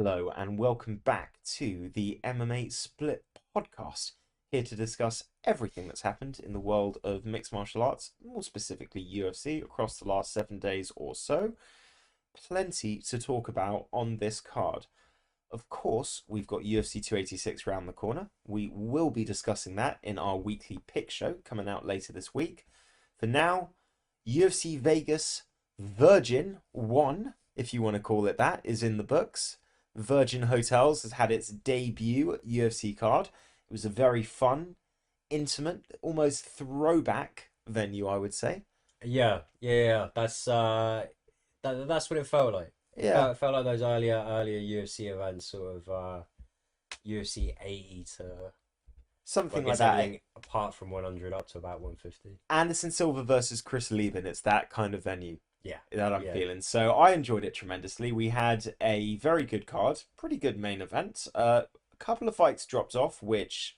Hello and welcome back to the MMA Split podcast. Here to discuss everything that's happened in the world of mixed martial arts, more specifically UFC, across the last 7 days or so. Plenty to talk about on this card. Of course, we've got UFC 286 round the corner. We will be discussing that in our weekly pick show coming out later this week. For now, UFC Vegas Virgin 1, if you want to call it that, is in the books. Virgin Hotels has had its debut UFC card. It was a very fun, intimate, almost throwback venue, I would say. Yeah. That's what it felt like. It Yeah, felt like those earlier UFC events, sort of UFC 80 to, well, I something like guess that. anything apart from 100 up to about 150. Anderson Silva versus Chris Lieben. It's that kind of venue Yeah, that I'm yeah. feeling. So I enjoyed it tremendously. We had a very good card, pretty good main event. A couple of fights dropped off, which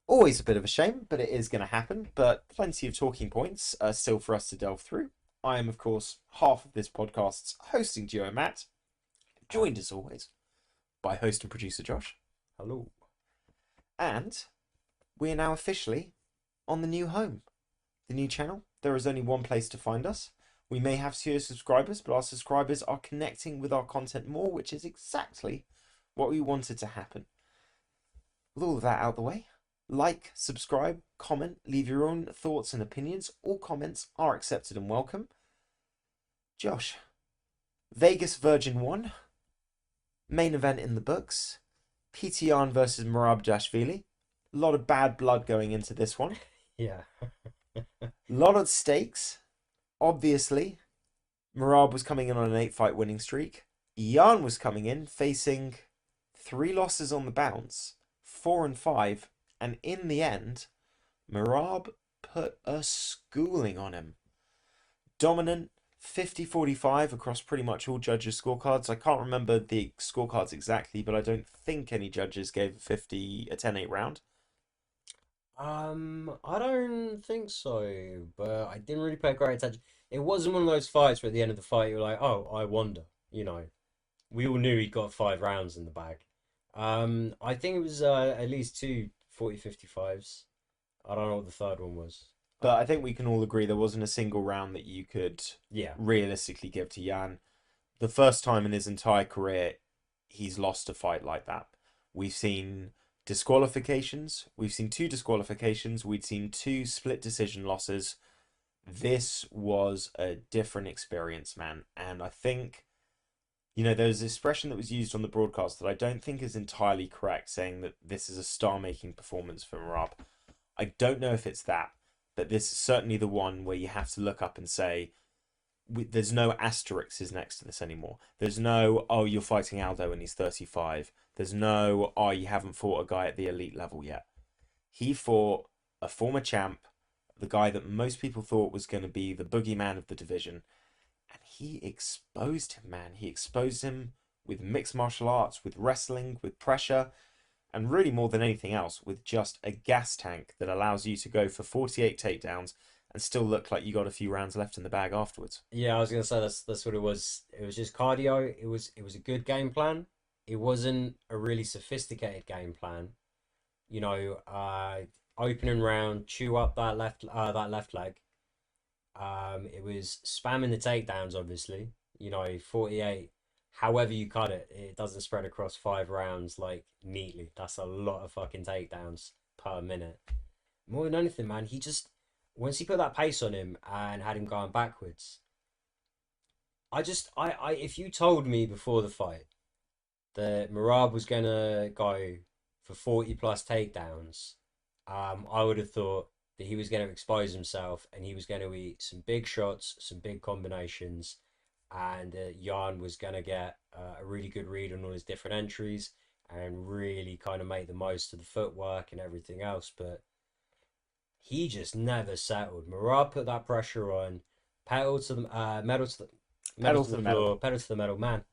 always a bit of a shame, but it is going to happen. But plenty of talking points still for us to delve through. I am, of course, half of this podcast's hosting duo, Matt, Uh, joined as always by host and producer Josh. Hello. And we are now officially on the new home, the new channel. There is only one place to find us. We may have fewer subscribers, but our subscribers are connecting with our content more, which is exactly what we wanted to happen. With all of that out the way, like, subscribe, comment, leave your own thoughts and opinions. All comments are accepted and welcome. Josh, Vegas Virgin 1, main event in the books. PTR versus Merab Dvalishvili. A lot of bad blood going into this one. Yeah. A lot of stakes. Obviously, Merab was coming in on an 8-fight winning streak. Jan was coming in facing 3 losses on the bounce, 4-5, and in the end, Merab put a schooling on him. Dominant, 50-45 across pretty much all judges' scorecards. I can't remember the scorecards exactly, but I don't think any judges gave a 10-8 round. I don't think so, but I didn't really pay great attention. It wasn't one of those fights where at the end of the fight you were like, oh, I wonder. You know, we all knew he got 5 rounds in the bag. I think it was at least two 40-55s. I don't know what the third one was. Uh, But I think we can all agree there wasn't a single round that you could yeah, realistically give to Jan. The first time in his entire career he's lost a fight like that. We've seen disqualifications, we've seen 2 disqualifications, we'd seen 2 split decision losses. This was a different experience, man. And I think, there's an expression that was used on the broadcast that I don't think is entirely correct, saying that this is a star making performance from Rob. I don't know if it's that, but this is certainly the one where you have to look up and say, there's no asterisks next to this anymore. There's no, oh, you're fighting Aldo and he's 35. There's no, oh, you haven't fought a guy at the elite level yet. He fought a former champ, the guy that most people thought was going to be the boogeyman of the division. And he exposed him, man. He exposed him with mixed martial arts, with wrestling, with pressure, and really more than anything else, with just a gas tank that allows you to go for 48 takedowns and still look like you got a few rounds left in the bag afterwards. yeah. I was gonna say that's what it was. It was just cardio. It was a good game plan. It wasn't a really sophisticated game plan. You know, opening round, chew up that left leg. It was spamming the takedowns, obviously. 48. However you cut it, it doesn't spread across 5 rounds like neatly. That's a lot of fucking takedowns per minute. More than anything, man, he just once he put that pace on him and had him going backwards, if you told me before the fight that Merab was gonna go for 40 plus takedowns, I would have thought that he was going to expose himself and he was going to eat some big shots, some big combinations, and Jan was going to get a really good read on all his different entries and really kind of make the most of the footwork and everything else. But he just never settled. Merab put that pressure on, pedal to the metal Pedal to to the the metal. floor, pedal to the metal. Man,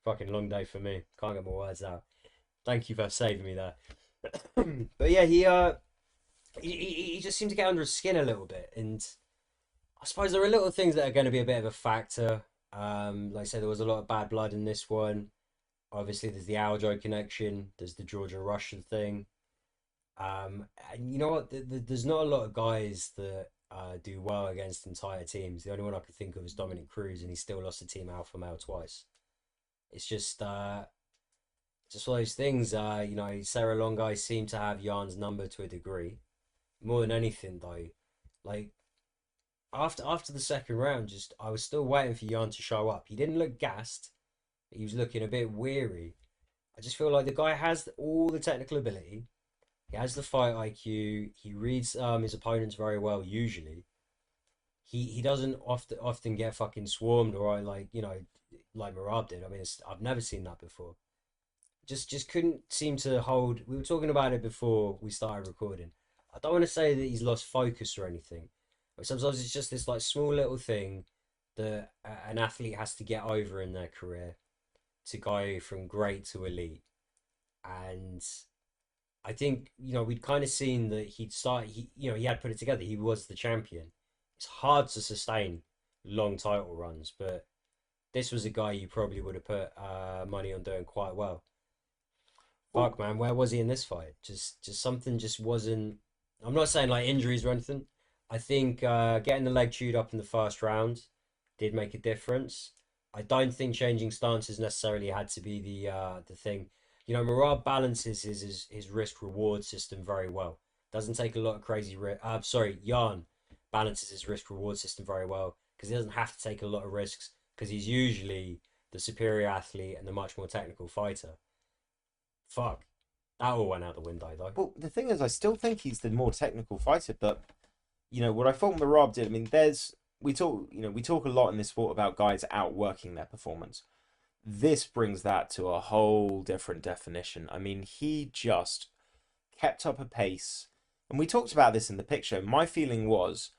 fucking long day for me. Can't get my words out. Thank you for saving me there. But yeah, he just seemed to get under his skin a little bit, and I suppose there are little things that are going to be a bit of a factor. Like I said, there was a lot of bad blood in this one. Obviously, there's the Aljo connection. There's the Georgia Russian thing. And you know what? There's not a lot of guys that do well against entire teams. The only one I could think of is Dominic Cruz, and he still lost to Team Alpha Male twice. It's just one of those things. Sarah Longai seemed to have Jan's number to a degree. More than anything, though, like after the second round, just I was still waiting for Jan to show up. He didn't look gassed. He was looking a bit weary. I just feel like the guy has all the technical ability. He has the fight IQ. He reads his opponents very well. Usually, he doesn't often get fucking swarmed or like Merab did. I mean, I've never seen that before. Just couldn't seem to hold. We were talking about it before we started recording. I don't want to say that he's lost focus or anything, but sometimes it's just this like small little thing that an athlete has to get over in their career to go from great to elite. And I think we'd kind of seen that he'd start. He had put it together. He was the champion. It's hard to sustain long title runs, but this was a guy you probably would have put money on doing quite well. Well, Fuck, man, where was he in this fight? Just something just wasn't. I'm not saying like injuries or anything. I think getting the leg chewed up in the first round did make a difference. I don't think changing stances necessarily had to be the thing. Merab balances his risk reward system very well. Doesn't take a lot of crazy risk. Sorry, Jan balances his risk reward system very well because he doesn't have to take a lot of risks because he's usually the superior athlete and the much more technical fighter. Fuck. That all went out the window though. well, the thing is, I still think he's the more technical fighter, but what I thought Merab did. I mean, we talk a lot in this sport about guys outworking their performance. This brings that to a whole different definition. I mean, he just kept up a pace, and we talked about this in the picture. My feeling was,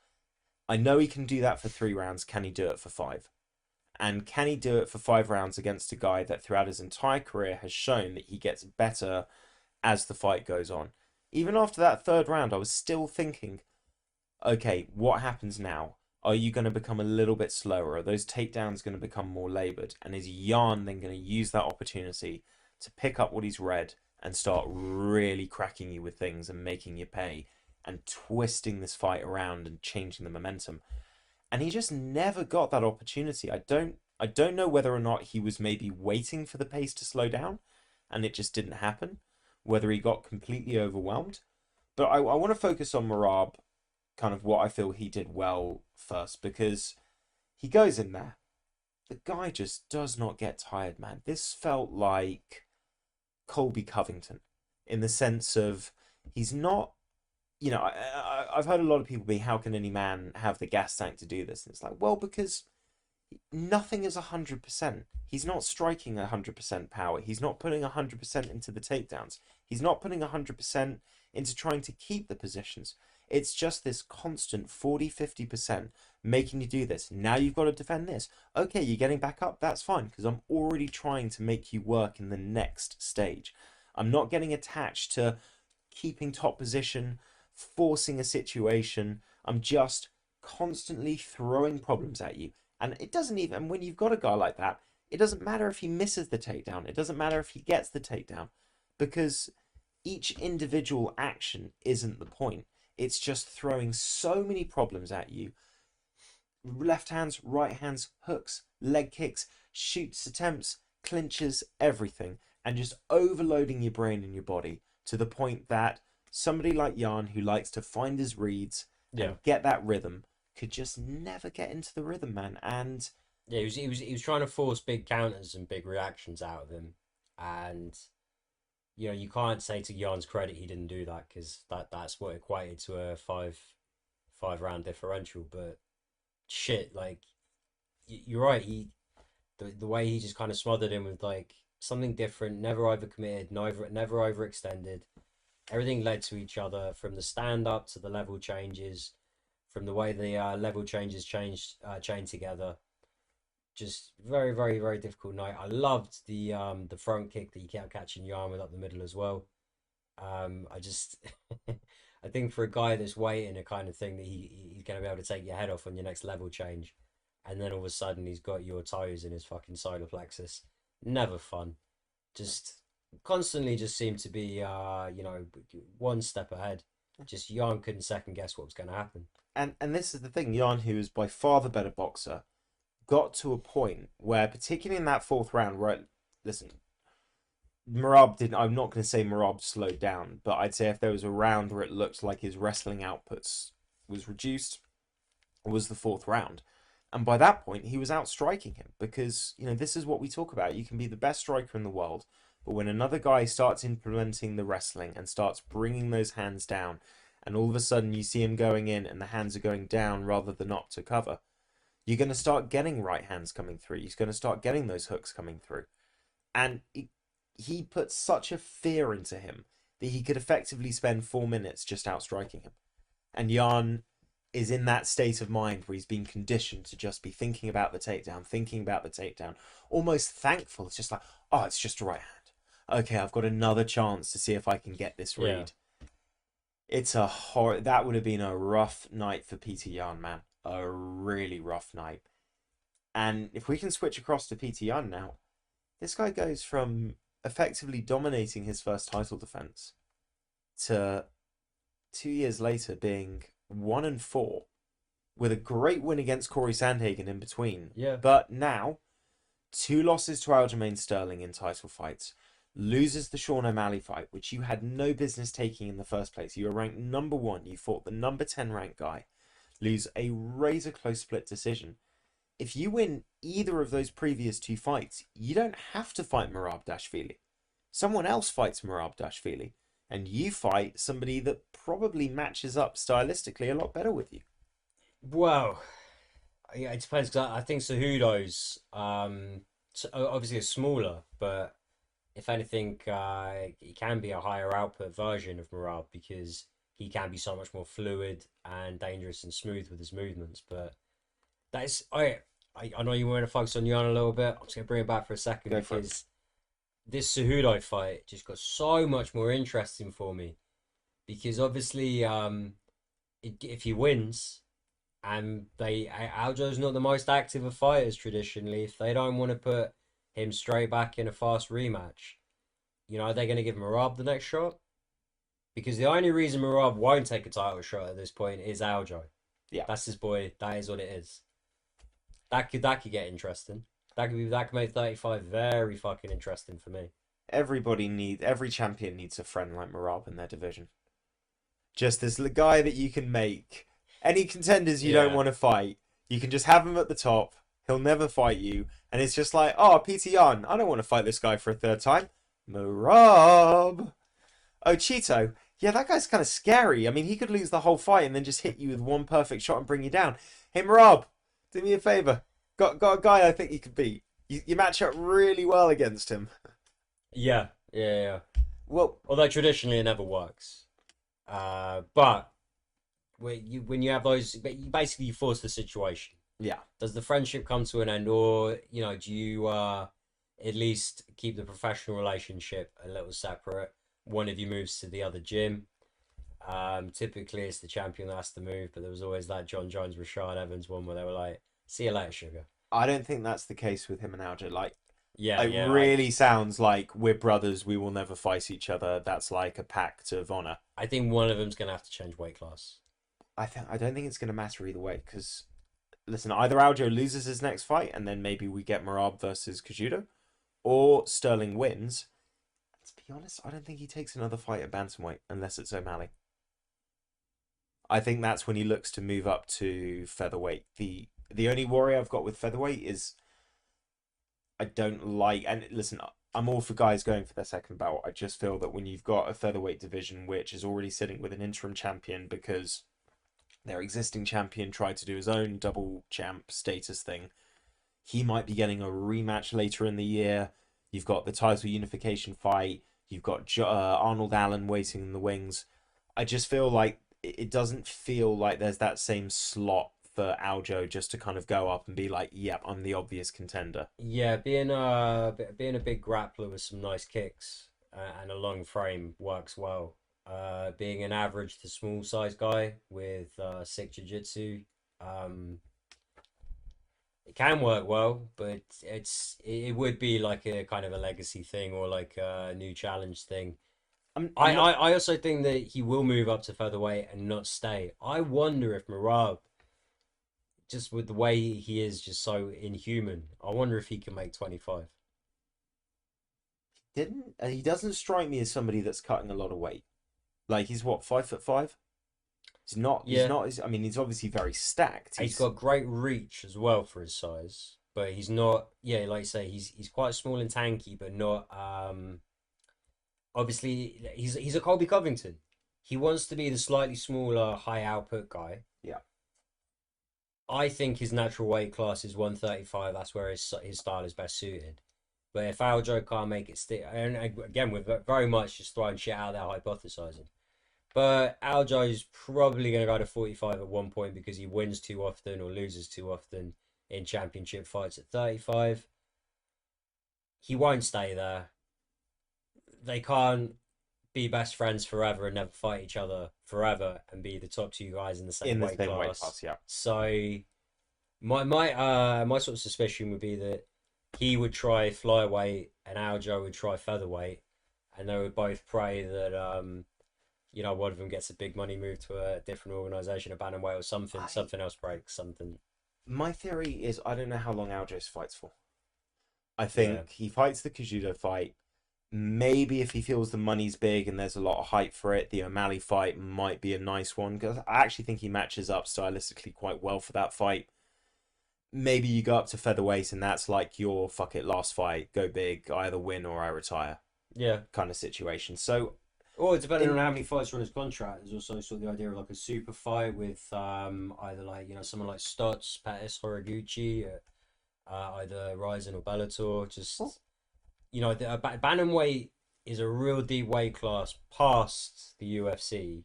I know he can do that for 3 rounds. Can he do it for five? And can he do it for 5 rounds against a guy that throughout his entire career has shown that he gets better as the fight goes on? Even after that third round, I was still thinking, okay, what happens now? Are you going to become a little bit slower? Are those takedowns going to become more labored? And is Yarn then going to use that opportunity to pick up what he's read and start really cracking you with things and making you pay and twisting this fight around and changing the momentum? And he just never got that opportunity. I don't know whether or not he was maybe waiting for the pace to slow down and it just didn't happen, whether he got completely overwhelmed. But I want to focus on Marab, kind of what I feel he did well first, because he goes in there. The guy just does not get tired, man. This felt like Colby Covington in the sense of he's not. I've heard a lot of people be, how can any man have the gas tank to do this? And it's like, well, because nothing is 100%. He's not striking 100% power. He's not putting 100% into the takedowns. He's not putting 100% into trying to keep the positions. It's just this constant 40-50% making you do this. Now you've got to defend this. Okay, you're getting back up. That's fine because I'm already trying to make you work in the next stage. I'm not getting attached to keeping top position, forcing a situation. I'm just constantly throwing problems at you. And it doesn't even, when you've got a guy like that, it doesn't matter if he misses the takedown. It doesn't matter if he gets the takedown because each individual action isn't the point. It's just throwing so many problems at you. Left hands, right hands, hooks, leg kicks, shoots, attempts, clinches, everything. And just overloading your brain and your body to the point that somebody like Jan, who likes to find his reads Yeah. and get that rhythm, could just never get into the rhythm, man. And Yeah, he was trying to force big counters and big reactions out of him. And you can't say to Jan's credit he didn't do that because that's what equated to a five round differential. But shit, like you're right. The way he just kind of smothered him with like something different, never overcommitted, never overextended. Everything led to each other from the stand up to the level changes, from the way the level changes chain together. Just very, very, very difficult night. I loved the front kick that he kept catching Yarn with up the middle as well. I just I think for a guy that's waiting a kind of thing that he's gonna be able to take your head off on your next level change, and then all of a sudden he's got your toes in his fucking solar plexus. Never fun. just constantly just seemed to be one step ahead. Just Jan couldn't second guess what was going to happen. And this is the thing, Jan, who is by far the better boxer, got to a point where, particularly in that fourth round, where listen, Merab didn't. I'm not going to say Merab slowed down, but I'd say if there was a round where it looked like his wrestling outputs was reduced, it was the fourth round. And by that point, he was outstriking him because, this is what we talk about. You can be the best striker in the world, but when another guy starts implementing the wrestling and starts bringing those hands down, and all of a sudden you see him going in and the hands are going down rather than up to cover, you're going to start getting right hands coming through. He's going to start getting those hooks coming through. And he put such a fear into him that he could effectively spend 4 minutes just outstriking him. And Jan is in that state of mind where he's been conditioned to just be thinking about the takedown, almost thankful. It's just like, oh, it's just a right hand. Okay, I've got another chance to see if I can get this Yeah. read. It's a horror. That would have been a rough night for Peter Yan, man. A really rough night. And if we can switch across to Peter Yan now, this guy goes from effectively dominating his first title defense to 2 years later being 1-4 with a great win against Corey Sandhagen in between. Yeah. But now, 2 losses to Aljamain Sterling in title fights, loses the Sean O'Malley fight, which you had no business taking in the first place. You were ranked number 1. You fought the number 10 ranked guy. Lose a razor close split decision. If you win either of those previous 2 fights, you don't have to fight Merab Dvalishvili. Someone else fights Merab Dvalishvili, and you fight somebody that probably matches up stylistically a lot better with you. Well, yeah, it depends. 'Cause I think Cejudo's obviously is smaller, but if anything, he can be a higher output version of Merab because he can be so much more fluid and dangerous and smooth with his movements. But that is, I know you want to focus on Jan a little bit. I'm just gonna bring it back for a second Go for it. because this Cejudo fight just got so much more interesting for me because obviously, if he wins. And Aljo's not the most active of fighters traditionally. If they don't want to put him straight back in a fast rematch, are they going to give Merab the next shot? Because the only reason Merab won't take a title shot at this point is Aljo. Yeah. That's his boy. That is what it is. That could get interesting. That could make 35 very fucking interesting for me. Every champion needs a friend like Merab in their division. Just this guy that you can make. Any contenders you don't Yeah. want to fight, you can just have him at the top. He'll never fight you. And it's just like, oh, Peter Yan, I don't want to fight this guy for a third time. Merab. Oh, Cheeto. Yeah, that guy's kind of scary. I mean, he could lose the whole fight and then just hit you with one perfect shot and bring you down. Hey, Merab, do me a favor. Got a guy I think you could beat. You match up really well against him. Yeah. Yeah. Yeah. Well, Although traditionally it never works. But when you have those, basically you force the situation. yeah. Does the friendship come to an end, or do you at least keep the professional relationship a little separate? One of you moves to the other gym. Typically it's the champion that has to move, but there was always that John Jones, Rashad Evans one where they were like, "See you later, sugar." I don't think that's the case with him and Aljo. Like, Yeah, it yeah. really sounds like we're brothers. We will never fight each other. That's like a pact of honor. I think one of them's gonna have to change weight class. I don't think it's going to matter either way because listen, either Aljo loses his next fight and then maybe we get Merab versus Cejudo, or Sterling wins. To be honest, I don't think he takes another fight at bantamweight unless it's O'Malley. I think that's when he looks to move up to featherweight. The only worry I've got with featherweight is I don't like, and listen, I'm all for guys going for their second belt. I just feel that when you've got a featherweight division which is already sitting with an interim champion because their existing champion tried to do his own double champ status thing, he might be getting a rematch later in the year. You've got the title unification fight. You've got Arnold Allen waiting in the wings. I just feel like it doesn't feel like there's that same slot for Aljo just to kind of go up and be like, yep, I'm the obvious contender. Yeah, being a big grappler with some nice kicks and a long frame works well. Being an average to small size guy with sick jiu-jitsu, um, It can work well, but it would be like a kind of a legacy thing or like a new challenge thing. I'm not. I also think that he will move up to featherweight and not stay. I wonder if Merab, just with the way he is, just so inhuman, I wonder if he can make 25. Didn't he doesn't strike me as somebody that's cutting a lot of weight. Like he's what 5'5". He's not. He's Yeah, not. I mean, he's obviously very stacked. he's He's got great reach as well for his size, but he's not. Yeah, like you say, he's quite small and tanky, but not. Obviously, he's a Colby Covington. He wants to be the slightly smaller, high output guy. yeah. I think his natural weight class is 135. That's where his style is best suited. But if Aljo can't make it stick, and again, we're very much just throwing shit out there, hypothesizing. But Aljo's probably going to go to 45 at one point because he wins too often or loses too often in championship fights at 35. He won't stay there. They can't be best friends forever and never fight each other forever and be the top two guys in the same In the weight same weight class. class, yeah. So my sort of suspicion would be that he would try flyweight and Aljo would try featherweight, and they would both pray that one of them gets a big money move to a different organization, a bantamweight or something, I something else breaks, something. My theory is I don't know how long Aljo's fights for. I Yeah, think he fights the Kajudo fight. Maybe if he feels the money's big and there's a lot of hype for it, the O'Malley fight might be a nice one because I actually think he matches up stylistically quite well for that fight. Maybe you go up to featherweight and that's like your fuck it last fight, go big, I either win or I retire yeah. kind of situation. So Or depending on in how many fights are on his contract, there's also sort of the idea of like a super fight with either like someone like Stotts, Pettis, Horiguchi, either Ryzen or Bellator. oh, Just bantamweight is a real deep weight class past the UFC,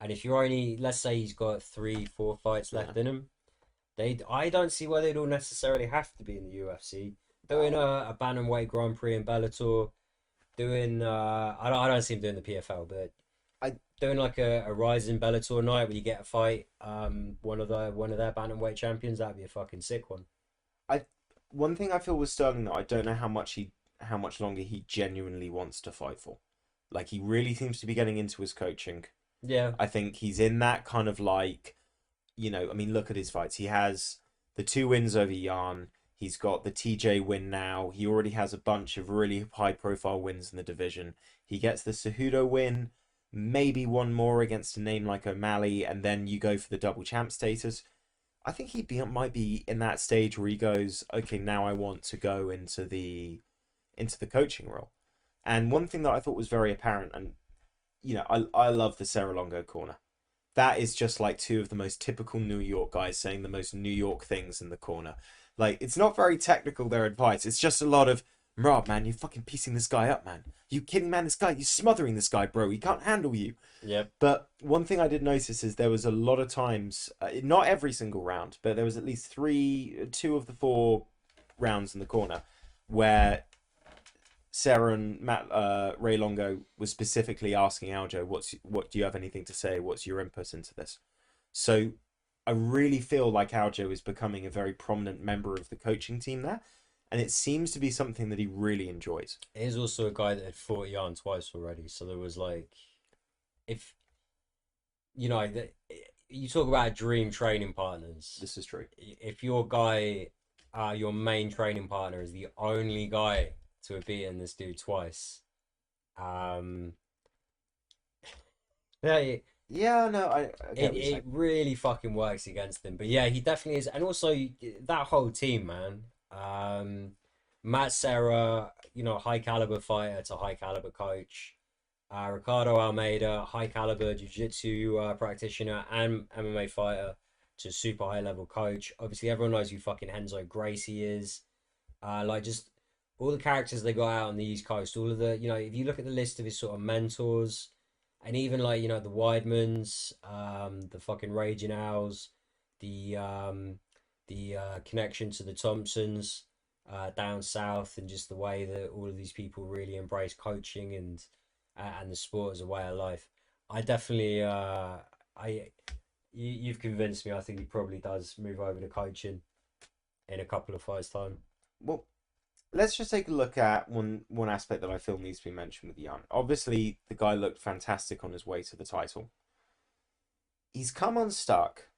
and if you're only, let's say he's got 3, 4 fights yeah. left in him, I don't see why they'd all necessarily have to be in the UFC. Doing Well, a bantamweight Grand Prix in Bellator, doing I don't see him doing the PFL, but I doing like a Rising Bellator night where you get a fight one of their bantamweight champions, that'd be a fucking sick one. I one thing I feel with Sterling though, I don't know how much longer he genuinely wants to fight for. Like he really seems to be getting into his coaching. Yeah, I think he's in that kind of like, I mean, look at his fights. He has the two wins over Jan. He's got the TJ win now. He already has a bunch of really high profile wins in the division. He gets the Cejudo win, maybe one more against a name like O'Malley, and then you go for the double champ status. I think might be in that stage where he goes, okay, now I want to go into the coaching role. And one thing that I thought was very apparent, and I love the Serra corner. That is just like two of the most typical New York guys saying the most New York things in the corner. Like it's not very technical their advice. It's just a lot of Rob, man, you fucking piecing this guy up, man. You kidding, man? This guy, you smothering this guy, bro. He can't handle you. yep. But one thing I did notice is there was a lot of times, not every single round, but there was at least two of the four rounds in the corner where Sarah and Matt Ray Longo was specifically asking Aljo, what do you have anything to say? What's your input into this? So I really feel like Aljo is becoming a very prominent member of the coaching team there, and it seems to be something that he really enjoys. He's also a guy that had fought Jan twice already, so there was like, if you talk about dream training partners, This is true. if your guy, your main training partner is the only guy to have beaten this dude twice, um, yeah, Yeah, no, I get it, what you're it saying. really fucking works against him. But yeah, he definitely is, and also that whole team, man. Matt Serra, high caliber fighter to high caliber coach. Ricardo Almeida, high caliber jiu-jitsu practitioner and MMA fighter to super high level coach. Obviously, everyone knows who fucking Henzo Gracie is. Like just all the characters they got out on the East Coast, all of the, if you look at the list of his sort of mentors, and even like, the Weidmans, the fucking Raging Owls, the connection to the Thompsons down south, and just the way that all of these people really embrace coaching and the sport as a way of life. I definitely, you've convinced me. I think he probably does move over to coaching. in a couple of fights' time. Well, let's just take a look at one aspect that I feel needs to be mentioned with Jan. Obviously, the guy looked fantastic on his way to the title. He's come unstuck.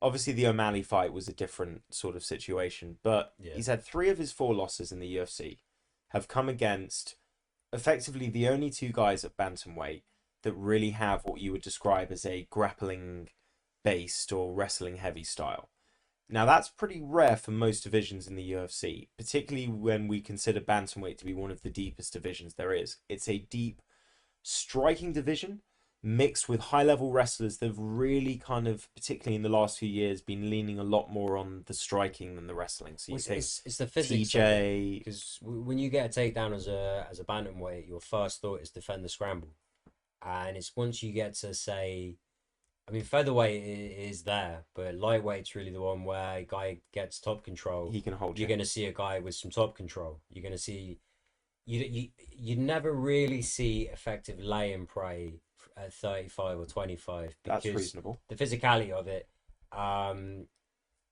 Obviously, the O'Malley fight was a different sort of situation, but Yeah. he's had 3 of his 4 losses in the UFC have come against effectively the only 2 guys at bantamweight that really have what you would describe as a grappling based or wrestling heavy style. Now, that's pretty rare for most divisions in the UFC, particularly when we consider bantamweight to be one of the deepest divisions there is. It's a deep striking division mixed with high level wrestlers that have really kind of, particularly in the last few years, been leaning a lot more on the striking than the wrestling. So Well, you think it's the physics of it TJ, because when you get a takedown as a bantamweight, your first thought is defend the scramble, and it's once you get to say, I mean, featherweight is there, but lightweight's really the one where a guy gets top control. he can hold You're you. going to see a guy with some top control. You're going to see you never really see effective lay and pray at 35 or 25 That's because reasonable. the physicality of it, um,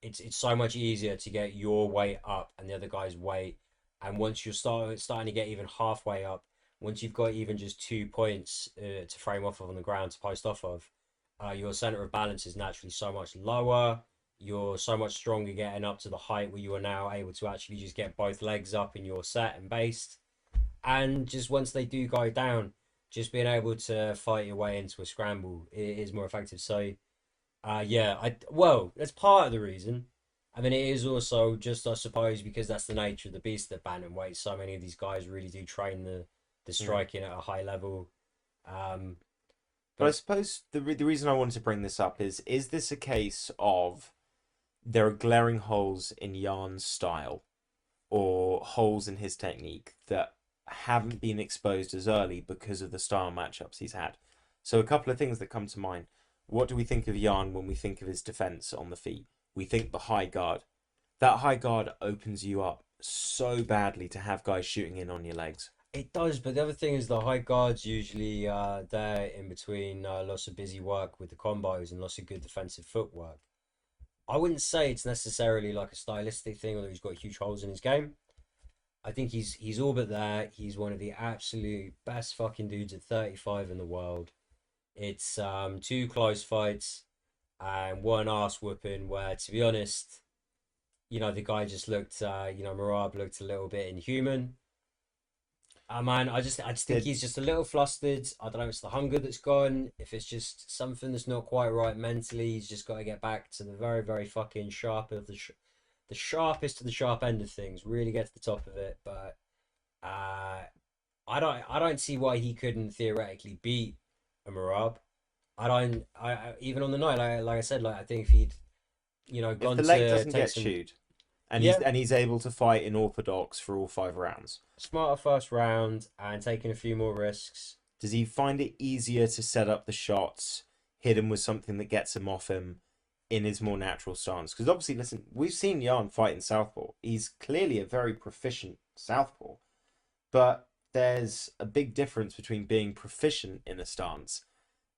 it's so much easier to get your weight up and the other guy's weight, and once you're starting to get even halfway up, once you've got even just 2 points to frame off of on the ground to post off of, your center of balance is naturally so much lower. You're so much stronger getting up to the height where you are now able to actually just get both legs up in your set and based. And just once they do go down, just being able to fight your way into a scramble is more effective. So, yeah, well, that's part of the reason. I mean, it is also just, I suppose, because that's the nature of the beast at bantamweight. So many of these guys really do train the Mm. striking at a high level. Um, But I but suppose the reason I wanted to bring this up is this a case of there are glaring holes in Jan's style or holes in his technique that haven't been exposed as early because of the style matchups he's had. So a couple of things that come to mind. What do we think of Jan when we think of his defense on the feet? We think the high guard. That high guard opens you up so badly to have guys shooting in on your legs. it does. But the other thing is the high guards usually there in between lots of busy work with the combos and lots of good defensive footwork. I wouldn't say it's necessarily like a stylistic thing or that he's got huge holes in his game. I think he's all but there. He's one of the absolute best fucking dudes at 35 in the world. It's 2 close fights and one ass whooping where, to be honest, the guy just looked, Merab looked a little bit inhuman. Man, I just think Did he's just a little flustered. I don't know if it's the hunger that's gone, if it's just something that's not quite right mentally. He's just got to get back to the very, very fucking sharp of the sharpest to the sharp end of things. Really get to the top of it. But uh, I don't see why he couldn't theoretically beat a Merab. I don't. Even on the night, like I said, like I think if he'd if gone the leg to doesn't take get some, chewed and yeah, he's able to fight in orthodox for all 5 rounds, smarter first round and taking a few more risks. does he find it easier to set up the shots, hit him with something that gets him off him in his more natural stance? Because obviously, listen, we've seen Jan fight in southpaw. He's clearly a very proficient southpaw, but there's a big difference between being proficient in a stance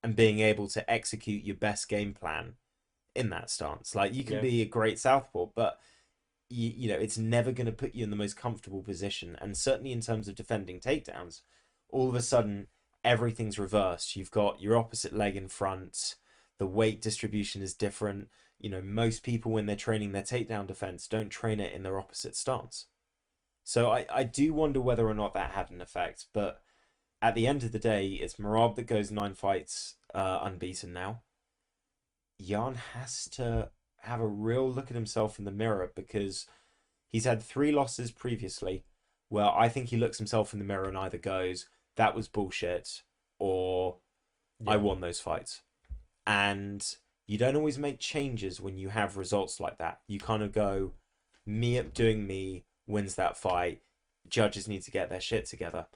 and being able to execute your best game plan in that stance. Like you can Yeah. be a great southpaw, but it's never going to put you in the most comfortable position. And certainly in terms of defending takedowns, all of a sudden everything's reversed. You've got your opposite leg in front. The weight distribution is different. Most people when they're training their takedown defense don't train it in their opposite stance. So I do wonder whether or not that had an effect. But at the end of the day, it's Merab that goes 9 fights unbeaten now. Jan has to have a real look at himself in the mirror because he's had 3 losses previously where I think he looks himself in the mirror and either goes, that was bullshit, or I Yeah. won those fights. And you don't always make changes when you have results like that. You kind of go, me doing me wins that fight. Judges need to get their shit together.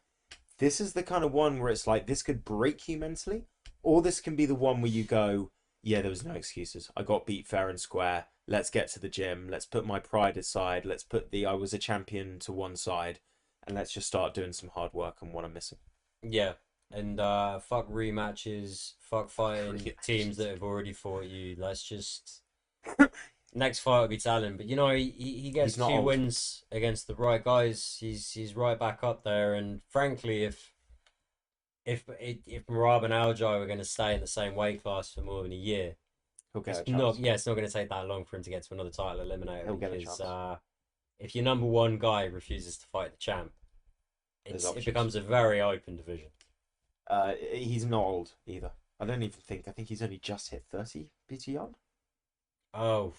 This is the kind of one where it's like, this could break you mentally, or this can be the one where you go, yeah, there was no excuses. I got beat fair and square. Let's get to the gym. Let's put my pride aside. Let's put the I was a champion to one side. And let's just start doing some hard work on what I'm missing. Yeah. And fuck rematches, fuck fighting teams that have already fought you. Let's just Next fight will be Talon, but he He's gets not two old. wins against the right guys. He's right back up there. And frankly, if Merab and Aljo are going to stay in the same weight class for more than a year, He'll get it's a not chance. yeah, it's not going to take that long for him to get to another title eliminator He'll get a because chance. if your number one guy refuses to fight the champ, There's it options. becomes a very open division. He's not old either. I don't even think. I think he's only just hit 30 BT on. Oh,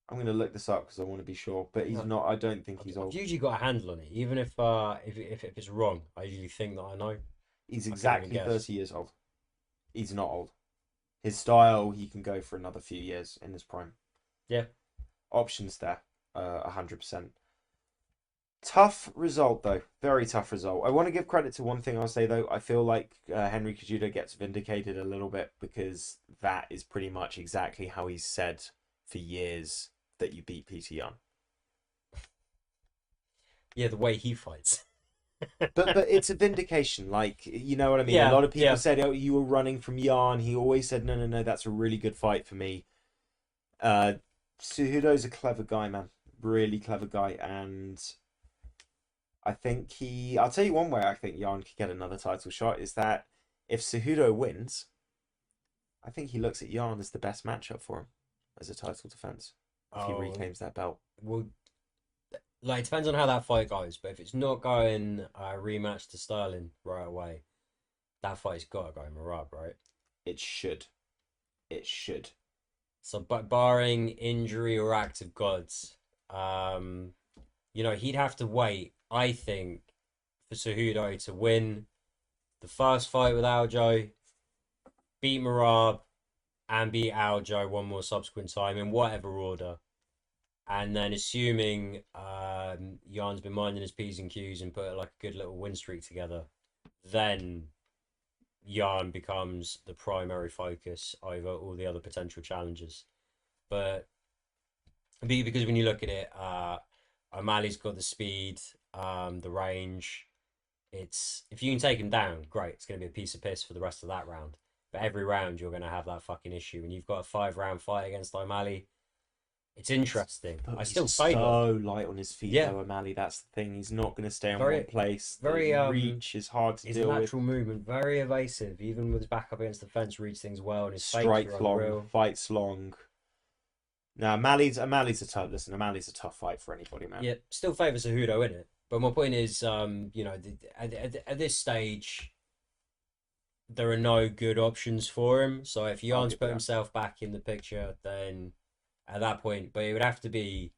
I'm gonna look this up because I want to be sure, but he's no, not. I don't think he's I've old. usually got a handle on it, even if it's wrong. I usually think that I know. He's I couldn't even exactly guess. 30 years old. He's not old. His style, he can go for another few years in his prime. Yeah. Options there, 100%. Tough result though, very tough result. I want to give credit to one thing I'll say though. I feel like Henry Cejudo gets vindicated a little bit because that is pretty much exactly how he's said for years that you beat Peter Yan. Yeah, the way he fights. But it's a vindication, like you know what I mean. A Yeah, lot of people yeah. said, "Oh, you were running from Yan." He always said, "No, no, no, that's a really good fight for me." Uh, Cejudo's a clever guy, man, really clever guy, and I think he. I'll tell you one way I think Yan could get another title shot is that if Cejudo wins, I think he looks at Yan as the best matchup for him as a title defense if he Oh, reclaims that belt. well, like it depends on how that fight goes. But if it's not going rematch to Sterling right away, that fight's got to go Merab, right? It should. It should. So, but barring injury or act of gods, um, he'd have to wait. I think for Cejudo to win the first fight with Aljo, beat Merab, and beat Aljo one more subsequent time in whatever order. And then assuming Jan's been minding his P's and Q's and put like a good little win streak together, then Jan becomes the primary focus over all the other potential challenges. But because when you look at it, O'Malley's got the speed, the range. It's if you can take him down, great. It's going to be a piece of piss for the rest of that round. But every round you're going to have that fucking issue, and you've got a 5 round fight against O'Malley. It's interesting. But I he's still favour. so light on his feet, Yeah, though, O'Malley. That's the thing. He's not going to stay on one very, place. The very. reach is hard to His deal with. lateral movement very evasive, even with his back up against the fence, reads things well, and his fakes are Strikes long, unreal. fights long. Now, O'Malley's a tough. Listen, O'Malley's a tough fight for anybody, man. Yeah, still favours Cejudo in it. But my point is, at this stage, there are no good options for him. So if I'll Jan's give you put that. himself back in the picture, then at that point, but it would have to be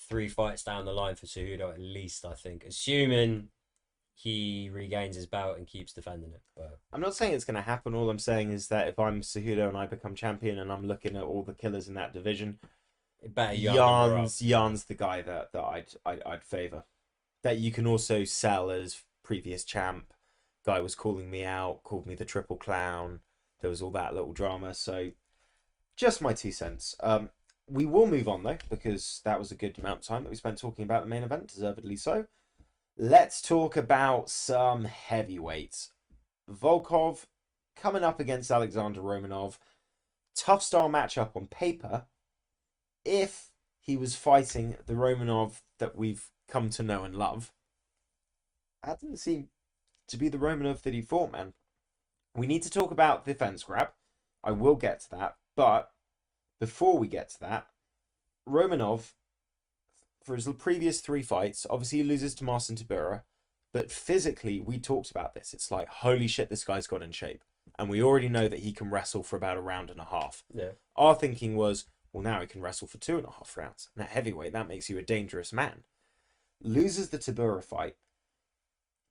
3 fights down the line for Cejudo at least, I think, assuming he regains his belt and keeps defending it. But I'm not saying it's going to happen. All I'm saying is that if I'm Cejudo and I become champion and I'm looking at all the killers in that division, better Jan than Merab. Jan's the guy that I'd favor. That you can also sell as previous champ. Guy was calling me out, called me the triple clown. There was all that little drama. So just my 2 cents. We will move on though because that was a good amount of time that we spent talking about the main event, deservedly so. Let's talk about some heavyweights. Volkov coming up against Alexander Romanov. Tough style matchup on paper. If he was fighting the Romanov that we've come to know and love, that didn't seem to be the Romanov that he fought, man. We need to talk about the fence grab. I will get to that. But before we get to that, Romanov, for his previous 3 fights, obviously he loses to Marcin Tybura, but physically, we talked about this. It's like, holy shit, this guy's got in shape. And we already know that he can wrestle for about a round and a half. Yeah. Our thinking was, well, now he can wrestle for 2.5 rounds. And at heavyweight, that makes you a dangerous man. Loses the Tybura fight,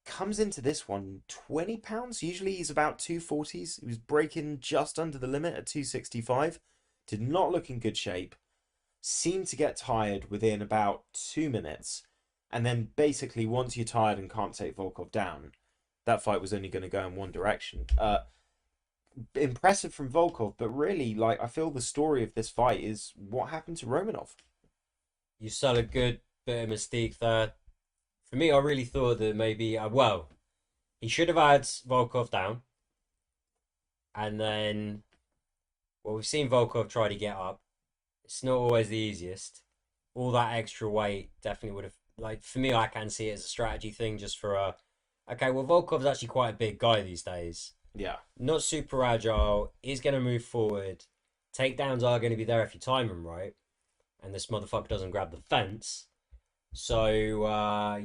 comes into this one 20 pounds. Usually he's about 240s. He was breaking just under the limit at 265. Did not look in good shape. Seemed to get tired within about 2 minutes. And then basically, once you're tired and can't take Volkov down, that fight was only going to go in one direction. Impressive from Volkov, but really, like, I feel the story of this fight is what happened to Romanov. You sell a good bit of mystique there. For me, I really thought that maybe, he should have had Volkov down. And then, we've seen Volkov try to get up. It's not always the easiest. All that extra weight definitely would have, like, for me, I can see it as a strategy thing just for a, okay, well, Volkov's actually quite a big guy these days. Yeah. Not super agile, is going to move forward. Takedowns are going to be there if you time them right, and this motherfucker doesn't grab the fence. So,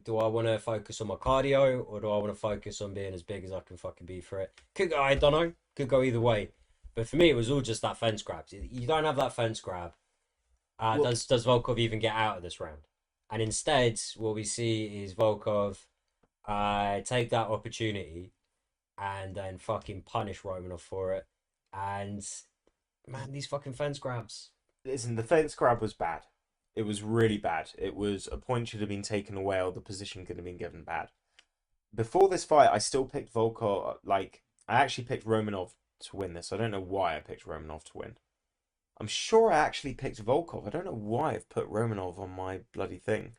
do I want to focus on my cardio or do I want to focus on being as big as I can fucking be for it? Could go, I don't know. Could go either way. But for me, it was all just that fence grab. You don't have that fence grab. Well, Does Volkov even get out of this round? And instead, what we see is Volkov take that opportunity and then fucking punish Romanov for it. And man, these fucking fence grabs. listen, the fence grab was bad. It was really bad. It was a point should have been taken away, or the position could have been given bad. Before this fight, I still picked Volkov. Like, I actually picked Romanov to win this. I don't know why I picked Romanov to win. I'm sure I actually picked Volkov. I don't know why I've put Romanov on my bloody thing,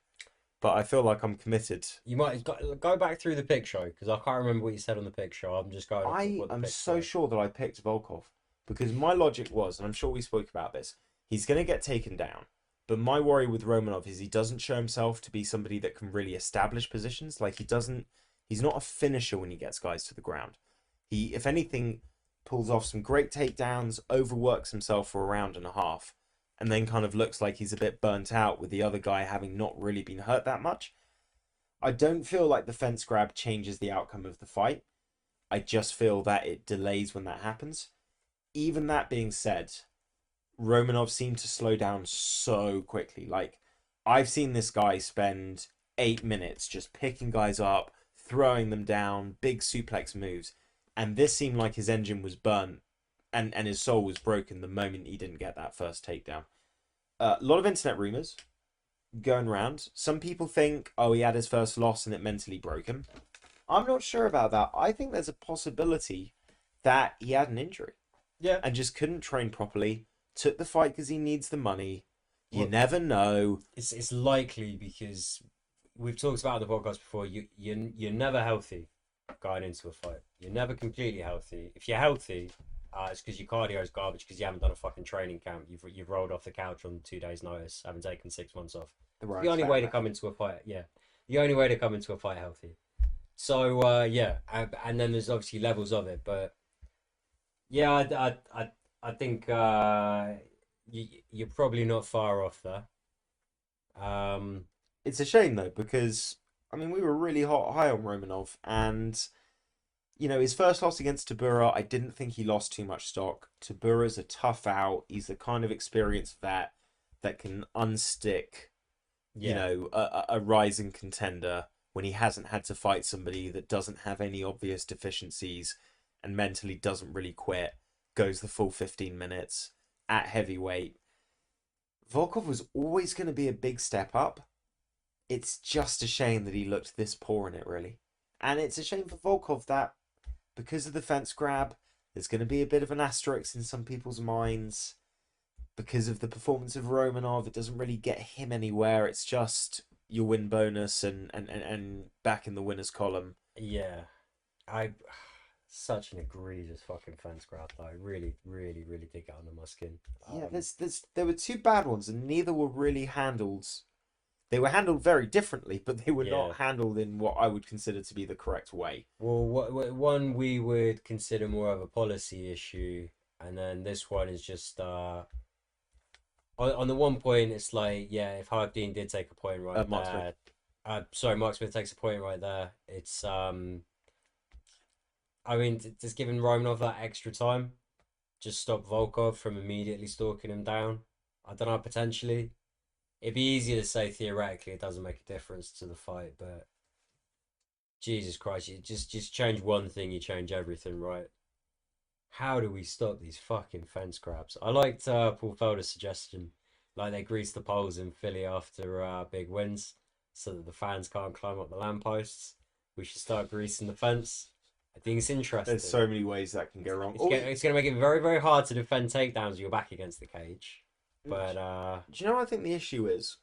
but I feel like I'm committed. You might go back through the pick show because I can't remember what you said on the pick show. I'm just going off of I what the am pick so say. sure that I picked Volkov because my logic was, and I'm sure we spoke about this, he's going to get taken down. But my worry with Romanov is he doesn't show himself to be somebody that can really establish positions. Like he's not a finisher when he gets guys to the ground. He, if anything, pulls off some great takedowns, overworks himself for a round and a half, and then kind of looks like he's a bit burnt out with the other guy having not really been hurt that much. I don't feel like the fence grab changes the outcome of the fight. I just feel that it delays when that happens. Even that being said, Romanov seemed to slow down so quickly. Like, I've seen this guy spend 8 minutes just picking guys up, throwing them down, big suplex moves. And this seemed like his engine was burnt and his soul was broken the moment he didn't get that first takedown. A lot of internet rumors going around. Some people think, oh, he had his first loss and it mentally broke him. I'm not sure about that. I think there's a possibility that he had an injury Yeah. and just couldn't train properly. Took the fight because he needs the money. You Well, never know. it's likely because we've talked about the podcast before. You're never healthy going into a fight. You're never completely healthy. If you're healthy, it's because your cardio is garbage because you haven't done a fucking training camp. You've rolled off the couch on 2 days' notice, haven't taken 6 months off. The The right only fat way to method. come into a fight, yeah, the only way to come into a fight healthy. So yeah, and then there's obviously levels of it, but yeah, I think you're probably not far off there. Um, It's a shame though because I mean we were really high on Romanov, and his first loss against Tabura, I didn't think he lost too much stock. Tabura's a tough out. He's the kind of experienced vet that can unstick yeah, a rising contender when he hasn't had to fight somebody that doesn't have any obvious deficiencies and mentally doesn't really quit, goes the full 15 minutes at heavyweight. Volkov was always going to be a big step up. It's just a shame that he looked this poor in it, really. And it's a shame for Volkov that because of the fence grab, there's going to be a bit of an asterisk in some people's minds because of the performance of Romanov. It doesn't really get him anywhere. It's just your win bonus and back in the winners column. yeah. I such an egregious fucking fence grab though. Really, really, really did get under my skin. Yeah, there were two bad ones, and neither were really handled. They were handled very differently, but they were Yeah. not handled in what I would consider to be the correct way. Well, one we would consider more of a policy issue, and then this one is just on the one point, it's like, yeah, if Hark Dean did take a point right Mark Smith. there, sorry, Mark Smith takes a point right there. It's I mean, just giving Romanov that extra time, just stop Volkov from immediately stalking him down. I don't know, potentially. It'd be easier to say theoretically it doesn't make a difference to the fight, but Jesus Christ, you just change one thing, you change everything, right? How do we stop these fucking fence grabs? I liked Paul Felder's suggestion, like they grease the poles in Philly after big wins, so that the fans can't climb up the lampposts. We should start greasing the fence. I think it's There's interesting. so many ways that can go wrong. It's gonna make it very very hard to defend takedowns with your back against the cage. Do But you know what I think the issue is?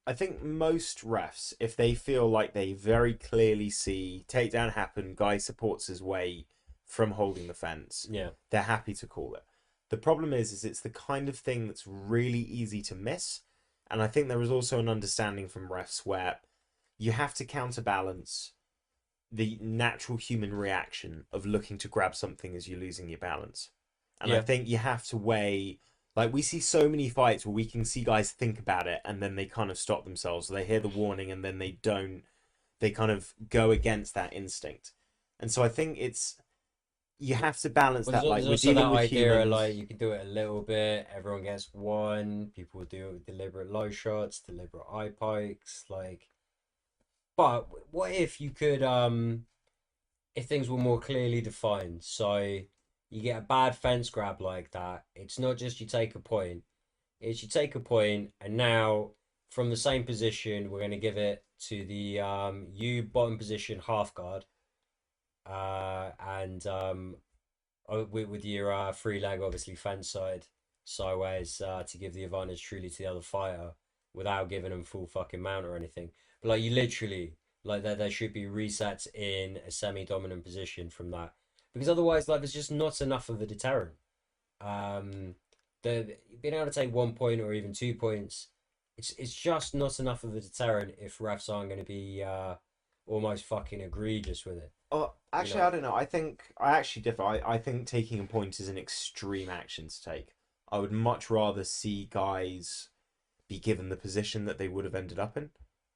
I think most refs, if they feel like they very clearly see takedown happen, guy supports his way from holding the fence, yeah, they're happy to call it. The problem is it's the kind of thing that's really easy to miss. And I think there is also an understanding from refs where you have to counterbalance the natural human reaction of looking to grab something as you're losing your balance. And I Yeah. think you have to weigh, like, we see so many fights where we can see guys think about it and then they kind of stop themselves. They hear the warning and then they don't, they kind of go against that instinct. And so I think it's, you have to balance Well, that. Like, there's we're also that dealing with idea of, humans. like, you can do it a little bit. Everyone gets one. People do deliberate low shots, deliberate eye pikes. Like, but what if you could, if things were more clearly defined? So you get a bad fence grab like that. It's not just you take a point. It's you take a point, and now from the same position, we're going to give it to the you bottom position half guard, and with your free leg, obviously fence side sideways, to give the advantage truly to the other fighter without giving them full fucking mount or anything. But like, you literally, like, there should be resets in a semi-dominant position from that, because otherwise, like, there's just not enough of a deterrent. Um, the being able to take 1 point or even 2 points, it's just not enough of a deterrent if refs aren't going to be almost fucking egregious with it. Oh, You actually, know, I don't know. I think I actually differ. I think taking a point is an extreme action to take. I would much rather see guys be given the position that they would have ended up in.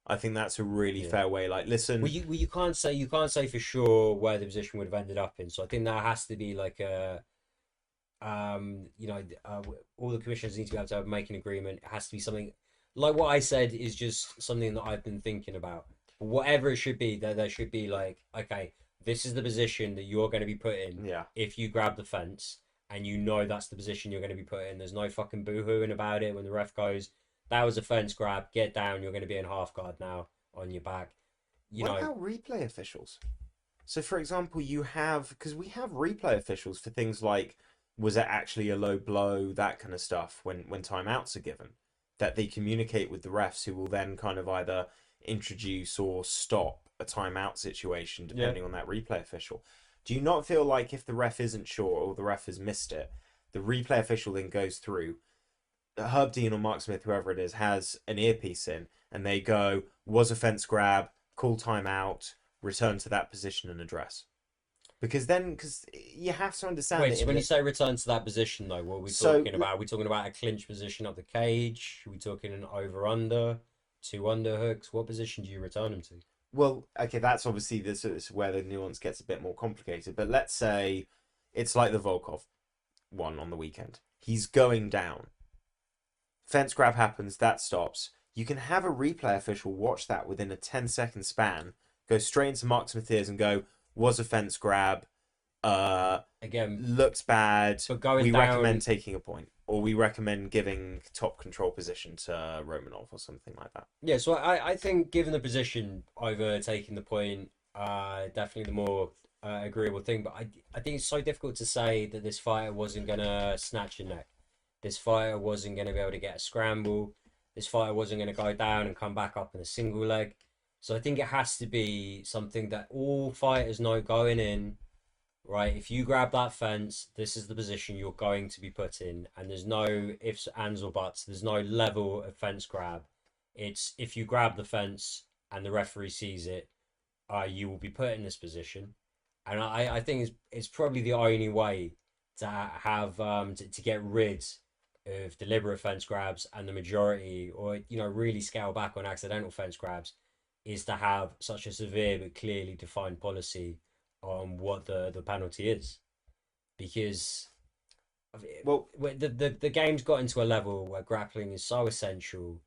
I think that's a really yeah. fair way. Like, listen, You can't say for sure where the position would have ended up in. So I think that has to be like a all the commissioners need to be able to make an agreement. It has to be something like what I said is just something that I've been thinking about. Whatever it should be, there should be like, okay, this is the position that you're going to be put in yeah. if you grab the fence, and you know that's the position you're going to be put in. There's no fucking boo-hooing about it when the ref goes, that was a fence grab, get down, you're going to be in half guard now on your back. You What know, about replay officials? So, for example, you have, because we have replay officials for things like, was it actually a low blow, that kind of stuff, when timeouts are given, that they communicate with the refs who will then kind of either introduce or stop a timeout situation yeah. depending on that replay official. Do you not feel like if the ref isn't sure or the ref has missed it, the replay official then goes through, Herb Dean or Mark Smith, whoever it is, has an earpiece in, and they go, was a fence grab, call timeout, return to that position and address. Because you have to understand Wait, that so in when you the say return to that position, though, what are we so talking about? Are we talking about a clinch position of the cage? Are we talking an over under, two underhooks? What position do you return them to? well, okay, that's obviously this is where the nuance gets a bit more complicated. But let's say it's like the Volkov one on the weekend. He's going down. Fence grab happens, that stops. You can have a replay official watch that within a 10-second span, go straight into Mark Smith's ears and go, was a fence grab, uh, Again, looks bad. but going We recommend down, taking a point, or we recommend giving top control position to Romanov or something like that. yeah. So I think given the position over taking the point, definitely the more agreeable thing. But I think it's so difficult to say that this fighter wasn't gonna snatch your neck. This fighter wasn't gonna be able to get a scramble. This fighter wasn't gonna go down and come back up in a single leg. So I think it has to be something that all fighters know going in, right? If you grab that fence, this is the position you're going to be put in, and there's no ifs, ands, or buts. There's no level of fence grab. It's if you grab the fence and the referee sees it, you will be put in this position. And I think it's probably the only way to have to get rid of deliberate fence grabs, and the majority, or really scale back on accidental fence grabs, is to have such a severe but clearly defined policy on what the penalty is, because Well, the game's got into a level where grappling is so essential,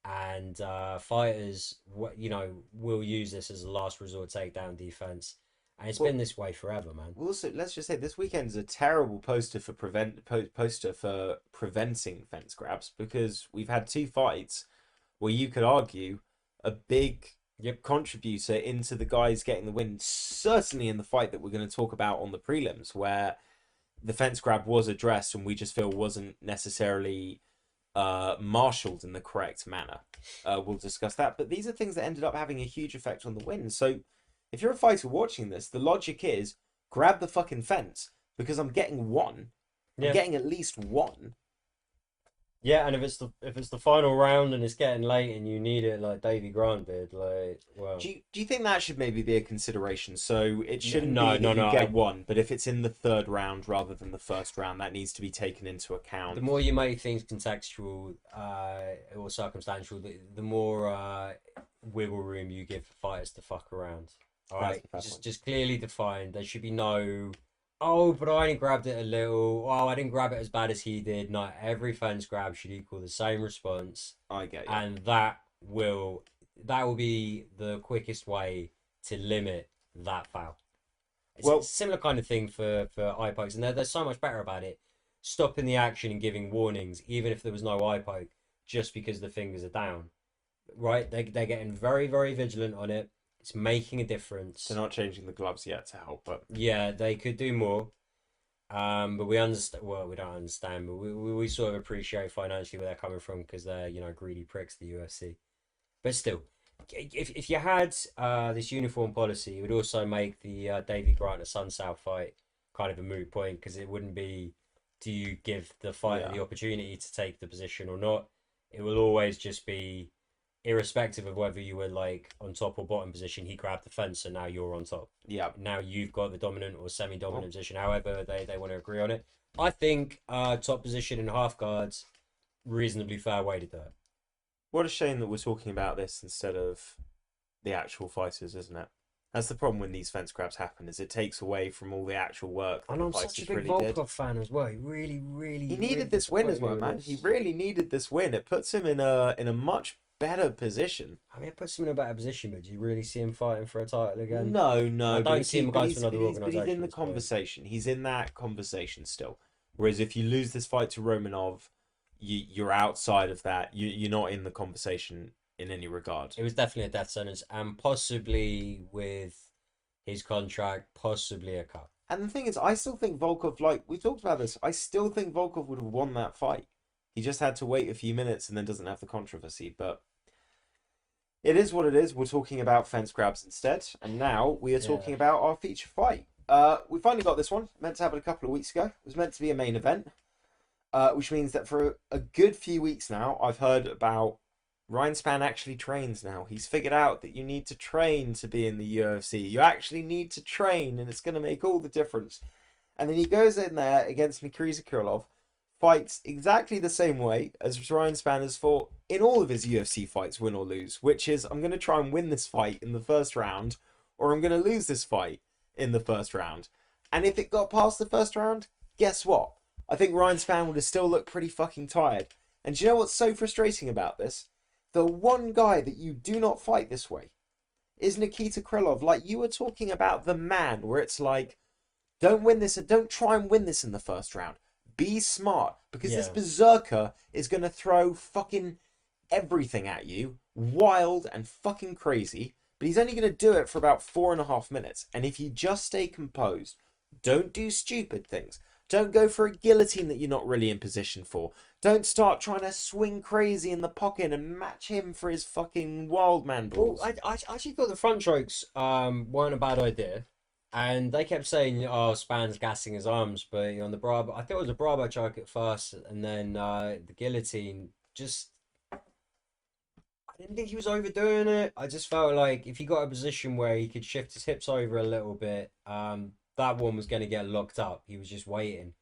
and fighters will use this as a last resort takedown defense, and it's been well, this way forever, man. also let's just say this weekend is a terrible poster for preventing fence grabs because we've had two fights where you could argue a big Yep. contributor into the guys getting the win. Certainly in the fight that we're going to talk about on the prelims, where the fence grab was addressed and we just feel wasn't necessarily marshaled in the correct manner. We'll discuss that. But these are things that ended up having a huge effect on the win. So if you're a fighter watching this, the logic is grab the fucking fence because I'm getting one. I'm Yeah. getting at least one. Yeah, and if it's the final round and it's getting late and you need it like Davy Grant did, like, well, Do you think that should maybe be a consideration? So it shouldn't no, be that no, you no. get one, but if it's in the third round rather than the first round, that needs to be taken into The account. more you make things contextual or circumstantial, the more wiggle room you give fighters to fuck around. All That's right, the fair point. just clearly defined. There should be no, oh, but I only grabbed it a little. Oh, I didn't grab it as bad as he did. No, every fence grab should equal the same response, I get you. and will that will be the quickest way to limit that foul. It's a Well, similar kind of thing for eye pokes, and they're so much better about it, stopping the action and giving warnings, even if there was no eye poke, just because the fingers are down. Right? They're getting very very vigilant on it. It's making a they're difference. not changing the gloves yet to help, but Yeah, they could do more. But we understand. Well, we don't understand, but we sort of appreciate financially where they're coming from because they're greedy pricks, the UFC. But still, if you had this uniform policy, it would also make the Davy Grant and Sun South fight kind of a moot point because it wouldn't be, do you give the fighter yeah, the opportunity to take the position or not? It will always just be, irrespective of whether you were like on top or bottom position, he grabbed the fence and now you're on top. yeah. Now you've got the dominant or Well, semi-dominant position, however they want to agree on it. I think top position and half guards, reasonably fair way to do it. what a shame that we're talking about this instead of the actual fighters, isn't it? That's the problem when these fence grabs happen, is it takes away from all the actual work that And the I'm such a fighters big really did. Volkov fan as well. He really, He really, really needed this win as disappointed me well, with man. He this. really needed this win. It puts him in a much better position. I mean, it puts him in a better position, but do you really see him fighting for a title again? No, I no, don't see him going to another but he's in organisation the at this point. conversation. He's in that conversation still. Whereas if you lose this fight to Romanov, you're outside of that. You're not in the conversation in any regard. It was definitely a death sentence, and possibly with his contract, possibly a cut. And the thing is, I still think Volkov, like we talked about this, I still think Volkov would have won that fight. He just had to wait a few minutes and then doesn't have the controversy. But it is what it is. We're talking about fence grabs instead, and now we are Yeah. talking about our feature fight. We finally got this one. Meant to have it a couple of weeks ago. It was meant to be a main event, which means that for a good few weeks now, I've heard about Ryan Spann actually trains now. He's figured out that you need to train to be in the UFC. You actually need to train, and it's going to make all the difference. And then he goes in there against Mikhail Krylov, fights exactly the same way as Ryan Spann has fought in all of his UFC fights, win or lose, which is I'm going to try and win this fight in the first round, or I'm going to lose this fight in the first round. And if it got past the first round, guess what? I think Ryan Spann would have still looked pretty fucking tired. And do you know what's so frustrating about this? The one guy that you do not fight this way is Nikita Krylov. Like you were talking about the man, where it's like, don't win this, don't try and win this in the first round. Be smart, because this Yeah. berserker is going to throw fucking everything at you, wild and fucking crazy. But he's only going to do it for about 4.5 minutes. And if you just stay composed, don't do stupid things. Don't go for a guillotine that you're not really in position for. Don't start trying to swing crazy in the pocket and match him for his fucking wild man Well, balls. I actually thought the front strokes weren't a bad idea, and they kept saying, "Oh, Span's gassing his arms," but on the Bravo, I thought it was a Bravo choke at first, and then the guillotine. Just, I didn't think he was overdoing it. I just felt like if he got a position where he could shift his hips over a little bit, that one was going to get locked up. He was just waiting.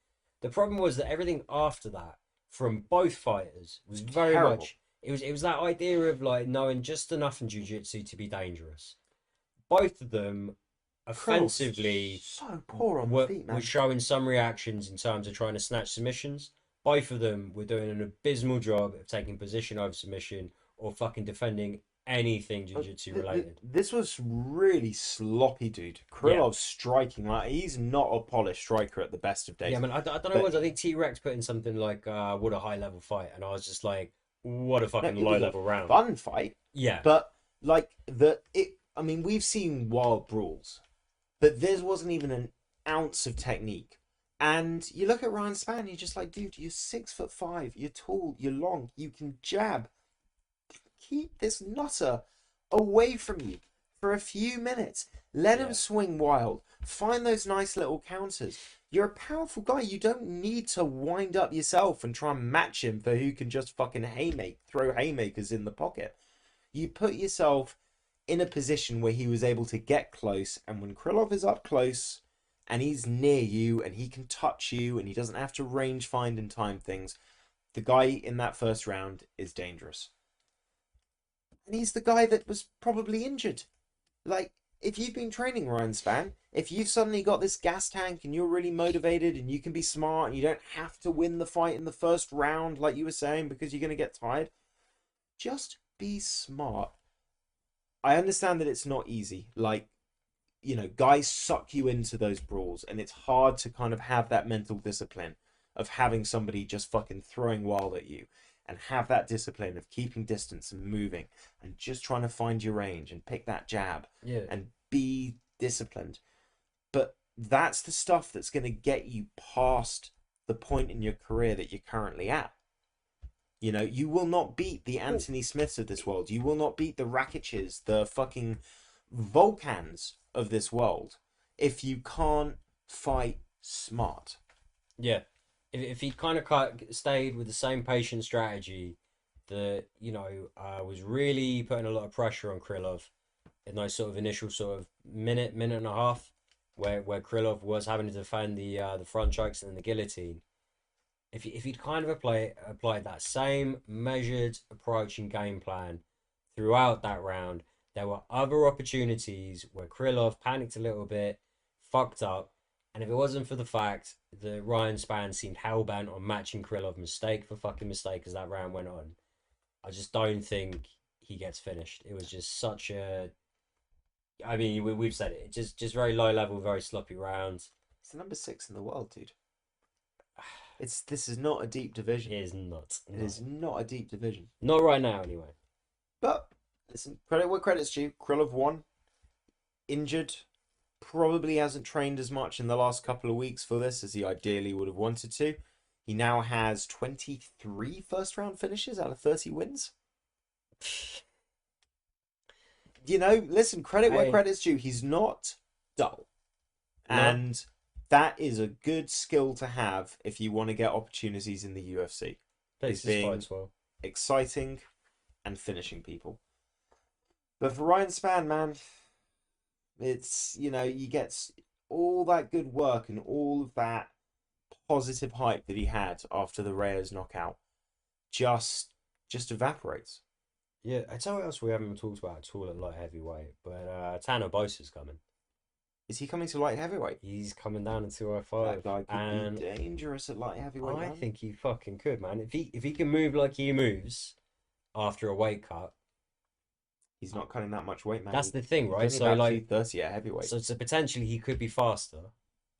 The problem was that everything after that from both fighters was very Terrible. much. It was that idea of like knowing just enough in jiu-jitsu to be dangerous. Both of them Kryl's offensively so poor on the were, feet, were man. showing some reactions in terms of trying to snatch submissions. Both of them were doing an abysmal job of taking position over submission or fucking defending anything jiu-jitsu related. This was really sloppy, dude. Yeah. Krylov's striking, like he's not a polished striker at the best of Yeah, days. I mean, I don't know But what I think T-Rex put in something like what a high level fight, and I was just like, what a no, fucking it low was a level round. fun fight. Yeah, But like the it, I mean, we've seen wild brawls, but there wasn't even an ounce of technique. And you look at Ryan Spann, you're just like, dude, you're 6'5", you're tall, you're long, you can jab. Keep this nutter away from you for a few minutes. Let him yeah. swing wild. Find those nice little counters. You're a powerful guy. You don't need to wind up yourself and try and match him for who can just fucking throw haymakers in the pocket. You put yourself in a position where he was able to get close, and when Krylov is up close and he's near you and he can touch you and he doesn't have to range find and time things, the guy in that first round is dangerous. And he's the guy that was probably injured. Like, if you've been training, Ryan Spann, if you've suddenly got this gas tank and you're really motivated and you can be smart and you don't have to win the fight in the first round, like you were saying, because you're going to get tired, just be smart. I understand that it's not easy. Like, guys suck you into those brawls, and it's hard to kind of have that mental discipline of having somebody just fucking throwing wild at you, and have that discipline of keeping distance and moving and just trying to find your range and pick that jab and be disciplined. But that's the stuff that's going to get you past the point in your career that you're currently at. You will not beat the Anthony Smiths of this world. You will not beat the Rakic's, the fucking Volcans of this world if you can't fight smart. Yeah. If he'd kind of stayed with the same patient strategy that, was really putting a lot of pressure on Krylov in those sort of initial sort of minute and a half where Krylov was having to defend the front chokes and the guillotine. If he'd kind of applied that same measured approach and game plan throughout that round, there were other opportunities where Krylov panicked a little bit, fucked up, and if it wasn't for the fact that Ryan Spann seemed hellbent on matching Krylov mistake for fucking mistake as that round went on, I just don't think he gets finished. It was just such a... I mean, we've said it. Just very low level, very sloppy rounds. It's the number 6 in the world, dude. This is not a deep division. It is not. It is not a deep division. Not right now, anyway. But listen, credit where credit's due. Krylov won, injured, probably hasn't trained as much in the last couple of weeks for this as he ideally would have wanted to. He now has 23 first round finishes out of 30 wins. Listen, credit where credit's due. He's not dull. No. And that is a good skill to have if you want to get opportunities in the UFC. It's being exciting and finishing people. But for Ryan Spann, man, it's, you get all that good work and all of that positive hype that he had after the Reyes knockout just evaporates. Yeah, I tell you what else we haven't talked about at all at light heavyweight, but Tanner Bosa's coming. Is he coming to light heavyweight? He's coming down to 205. That guy could be dangerous at light heavyweight. I think he fucking could, man. If he can move like he moves after a weight cut, he's not cutting that much weight, man. That's the thing, right? So like 230 at heavyweight. So potentially he could be faster.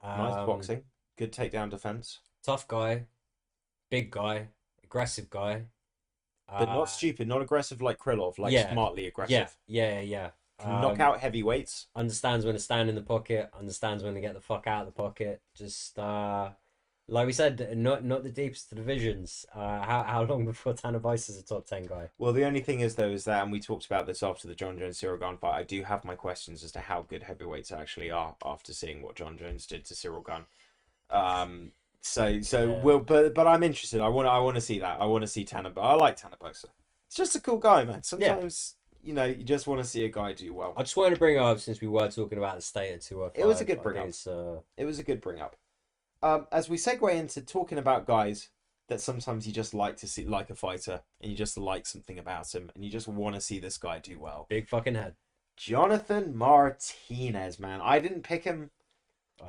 Nice boxing, good takedown defense. Tough guy, big guy, aggressive guy. But not stupid, not aggressive like Krylov, like smartly aggressive. Yeah. Can knock out heavyweights. Understands when to stand in the pocket. Understands when to get the fuck out of the pocket. Just like we said, not the deepest divisions. How long before Tanner Bosa is a top 10 guy? Well, the only thing is though is that, and we talked about this after the John Jones Cyril Gane fight. I do have my questions as to how good heavyweights actually are after seeing what John Jones did to Cyril Gane. But I'm interested. I want to see that. I want to see Tanner. But I like Tanner Bosa. It's just a cool guy, man. Sometimes you just want to see a guy do well. I just wanted to bring it up since we were talking about the state of 205. It was a good bring up. It was a good bring up. As we segue into talking about guys that sometimes you just like to see, like a fighter, and you just like something about him, and you just want to see this guy do well. Big fucking head. Jonathan Martinez, man. I didn't pick him.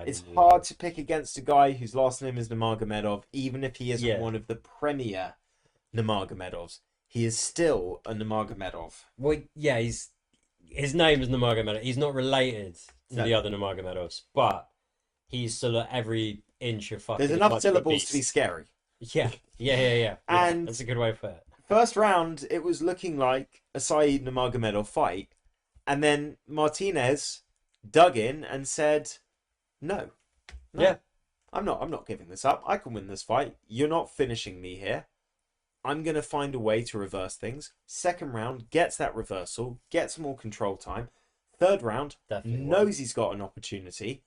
It's hard to pick against a guy whose last name is Nurmagomedov, even if he isn't one of the premier Nurmagomedovs. He is still a Nurmagomedov. Well, yeah, his name is Nurmagomedov. He's not related to the other Nurmagomedovs, but he's still at every inch of fucking... There's enough syllables to be scary. Yeah. And that's a good way for it. First round, it was looking like a Saeed Nurmagomedov fight, and then Martinez dug in and said, No, I'm not giving this up. I can win this fight. You're not finishing me here. I'm going to find a way to reverse things. Second round, gets that reversal, gets more control time. Third round, knows he's got an opportunity,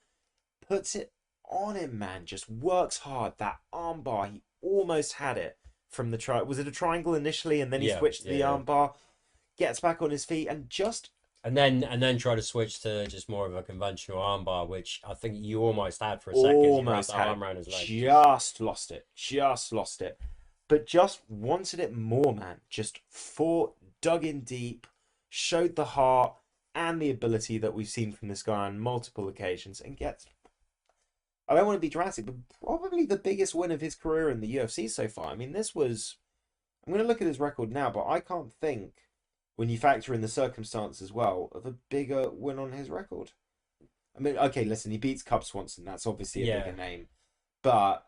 puts it on him, man. Just works hard. That armbar, he almost had it from the try. Was it a triangle initially, and then he Yeah, switched to yeah, the yeah. armbar, gets back on his feet, and just And then try to switch to just more of a conventional armbar, which I think you almost had for a second. You wrapped almost that had it. arm around his leg. Just lost it. Just lost it. But just wanted it more, man. Just fought, dug in deep, showed the heart and the ability that we've seen from this guy on multiple occasions, and gets, I don't want to be dramatic, but probably the biggest win of his career in the UFC so far. I mean, this was, I'm going to look at his record now, but I can't think, when you factor in the circumstance as well, of a bigger win on his record. I mean, okay, listen, he beats Cub Swanson. That's obviously a Yeah, bigger name. But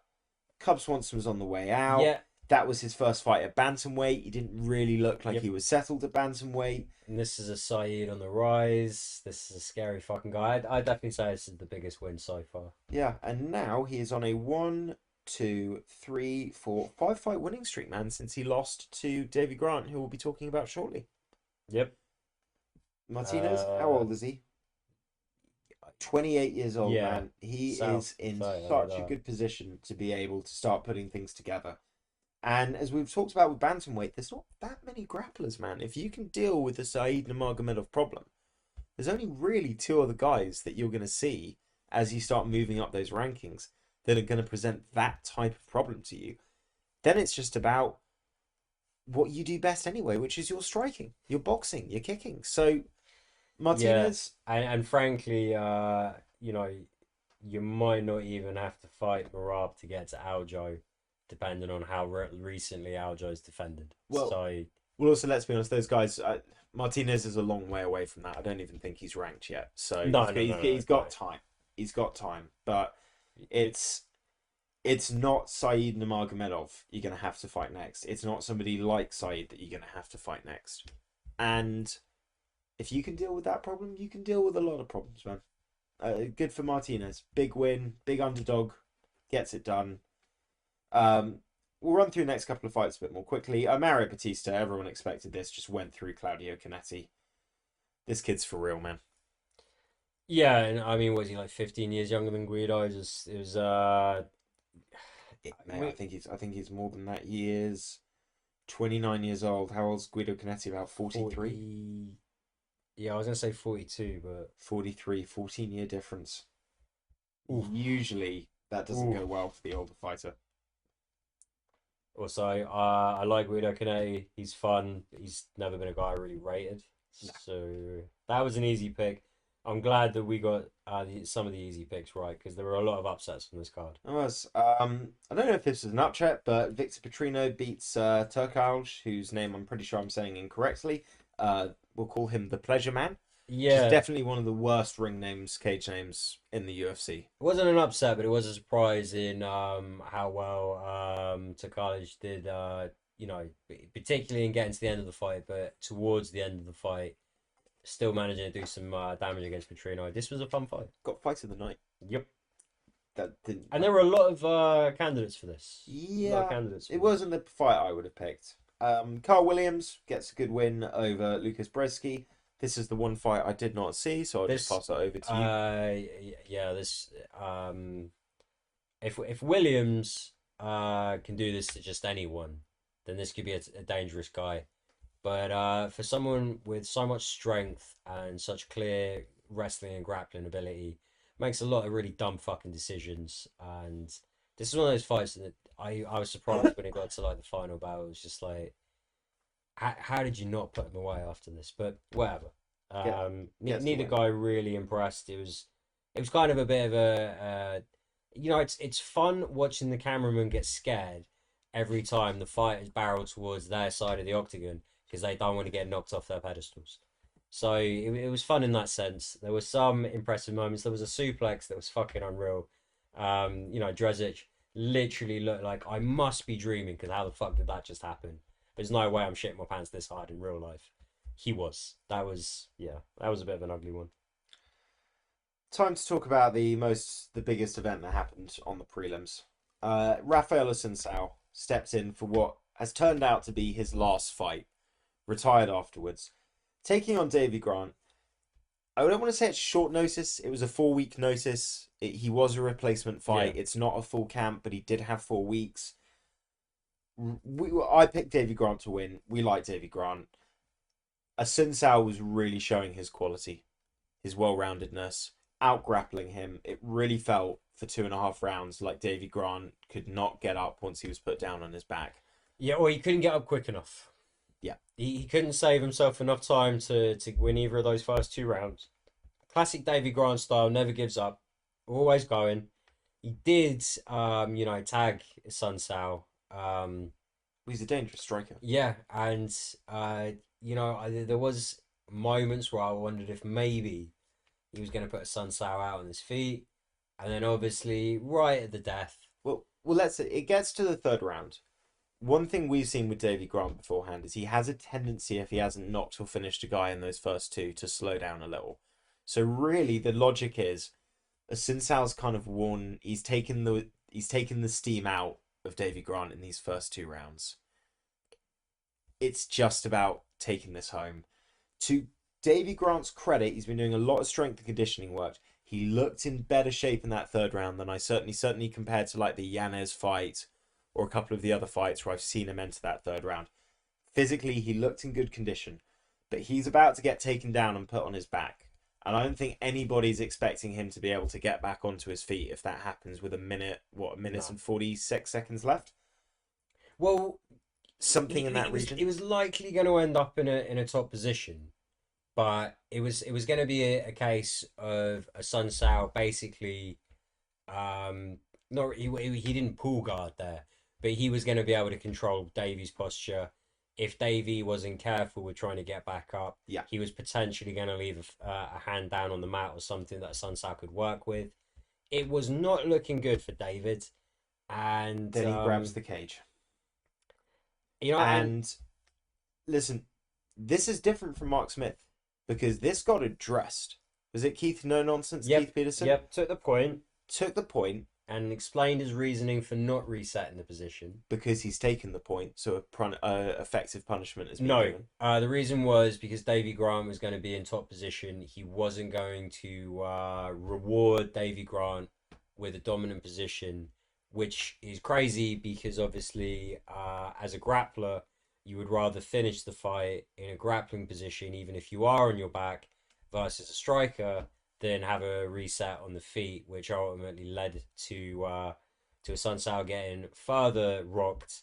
Cub Swanson was on the way out. yeah, That was his first fight at bantamweight. He didn't really look like yep. he was settled at bantamweight. And this is a Saeed on the rise. This is a scary fucking guy. I definitely say this is the biggest win so far. Yeah, and now he is on a 1, 2, 3, 4, 5 fight winning streak, man, since he lost to Davy Grant, who we'll be talking about shortly. Yep. Martinez, how Uh, old is he? 28 years old, yeah. man. He South is in Australia, look such at a that. good position to be able to start putting things together. And as we've talked about with bantamweight, there's not that many grapplers, man. If you can deal with the Saeed Nurmagomedov problem, there's only really two other guys that you're going to see as you start moving up those rankings that are going to present that type of problem to you. Then it's just about what you do best anyway, which is your striking, your boxing, your kicking. So Yeah. Martinez, And frankly, you might not even have to fight Merab to get to Aljo, depending on how recently Aljo's defended. well, So, well, also let's be honest, those guys. Martinez is a long way away from that. I don't even think he's ranked yet. So no, no, no, no, he's no. got time. He's got time, but it's it's not Saeed Nurmagomedov you're going to have to fight next. It's not somebody like Saeed that you're going to have to fight next. And if you can deal with that problem, you can deal with a lot of problems, man. Good for Martinez. Big win, big underdog, gets it done. We'll run through the next couple of fights a bit more quickly. Mario Batista, everyone expected this, just went through Claudio Canetti. This kid's for real, man. Yeah, and I mean, was he like 15 years younger than Guido? Just it was Mate, we I think he's more than that. He is 29 years old. How old's Guido Canetti? About 43? 40. Yeah, I was gonna say 42, but 43, 14-year difference. oof, Usually that doesn't oof. go well for the older fighter. Also, I like Guido Canete. He's fun. He's never been a guy I really rated, No. so that was an easy pick. I'm glad that we got some of the easy picks right because there were a lot of upsets from this card. I don't know if this is an upset, but Victor Petrino beats Turkalj, whose name I'm pretty sure I'm saying incorrectly. We'll call him the Pleasure Man, which is Yeah, it definitely one of the worst ring names, cage names in the UFC. wasn't an upset, but it was a surprise in how well Takalic did. Particularly in getting to the end of the fight, but towards the end of the fight, still managing to do some damage against Petrino. This was a fun fight. Got fight of the night. Yep. That didn't. And there were a lot of candidates for this. A lot of Yeah, candidates for it this. wasn't the fight I would have picked. Carl Williams gets a good win over Lucas Bresky. This is the one fight I did not see, so I'll just This, pass it over to you. yeah, this. If Williams can do this to just anyone, then this could be a dangerous guy. But for someone with so much strength and such clear wrestling and grappling ability, makes a lot of really dumb fucking decisions. And this is one of those fights that I was surprised when it got to like the final battle. It was just like, how did you not put him away after this? But whatever. Get gets the Neither win. guy really impressed. It was kind of a bit of it's fun watching the cameraman get scared every time the fighters barrel towards their side of the octagon because they don't want to get knocked off their pedestals. So it was fun in that sense. There were some impressive moments. There was a suplex that was fucking unreal. Drezic literally looked like I must be dreaming because how the fuck did that just happen? There's no way I'm shitting my pants this hard in real life. He was. That was a bit of an ugly one. Time to talk about the biggest event that happened on the prelims. Rafael Assunção stepped in for what has turned out to be his last fight, retired afterwards, taking on Davy Grant. I don't want to say it's short notice. It was a 4 week notice. He was a replacement Yeah. fight. It's not a full camp, but he did have 4 weeks. I picked Davy Grant to win. We like Davy Grant. Assunção was really showing his quality, his well-roundedness, out-grappling him. It really felt for 2.5 rounds like Davy Grant could not get up once he was put down on his back. Yeah, or he couldn't get up quick enough. Yeah. He couldn't save himself enough time to win either of those first 2 rounds. Classic Davy Grant style, never gives up, always going. He did, tag Sun Sao. He's a dangerous striker. Yeah, and there was moments where I wondered if maybe he was going to put a Sun Sao out on his feet, and then obviously right at the death. Well, let's say it gets to the third round. One thing we've seen with Davy Grant beforehand is he has a tendency, if he hasn't knocked or finished a guy in those first two, to slow down a little. So really, the logic is, Assunção's kind of won. He's taken the steam out of Davy Grant in these first 2 rounds. It's just about taking this home. To Davy Grant's credit, he's been doing a lot of strength and conditioning work. He looked in better shape in that third round than I certainly compared to like the Yanez fight or a couple of the other fights where I've seen him enter that third round. Physically, he looked in good condition, but he's about to get taken down and put on his back. And I don't think anybody's expecting him to be able to get back onto his feet if that happens with a minute No. and 46 seconds left? Well, Something in that region? He was likely going to end up in a top position, but it was going to be a case of a Sun Sao basically, not he didn't pull guard there, but he was going to be able to control Davy's posture. If Davy wasn't careful with trying to get back up, Yeah. he was potentially going to leave a hand down on the mat or something that Sun Sao could work with. It was not looking good for David, and Then he grabs the cage. and And listen, this is different from Mark Smith because this got addressed. Was it Keith No Nonsense? Yep, Keith Peterson yep, took the point took the point and explained his reasoning for not resetting the position. because he's taken the point, so effective punishment has been No, given. the reason was because Davy Grant was going to be in top position. He wasn't going to reward Davy Grant with a dominant position, which is crazy because obviously, as a grappler, you would rather finish the fight in a grappling position, even if you are on your back, versus a striker, than have a reset on the feet, which ultimately led to a Sun Sao getting further rocked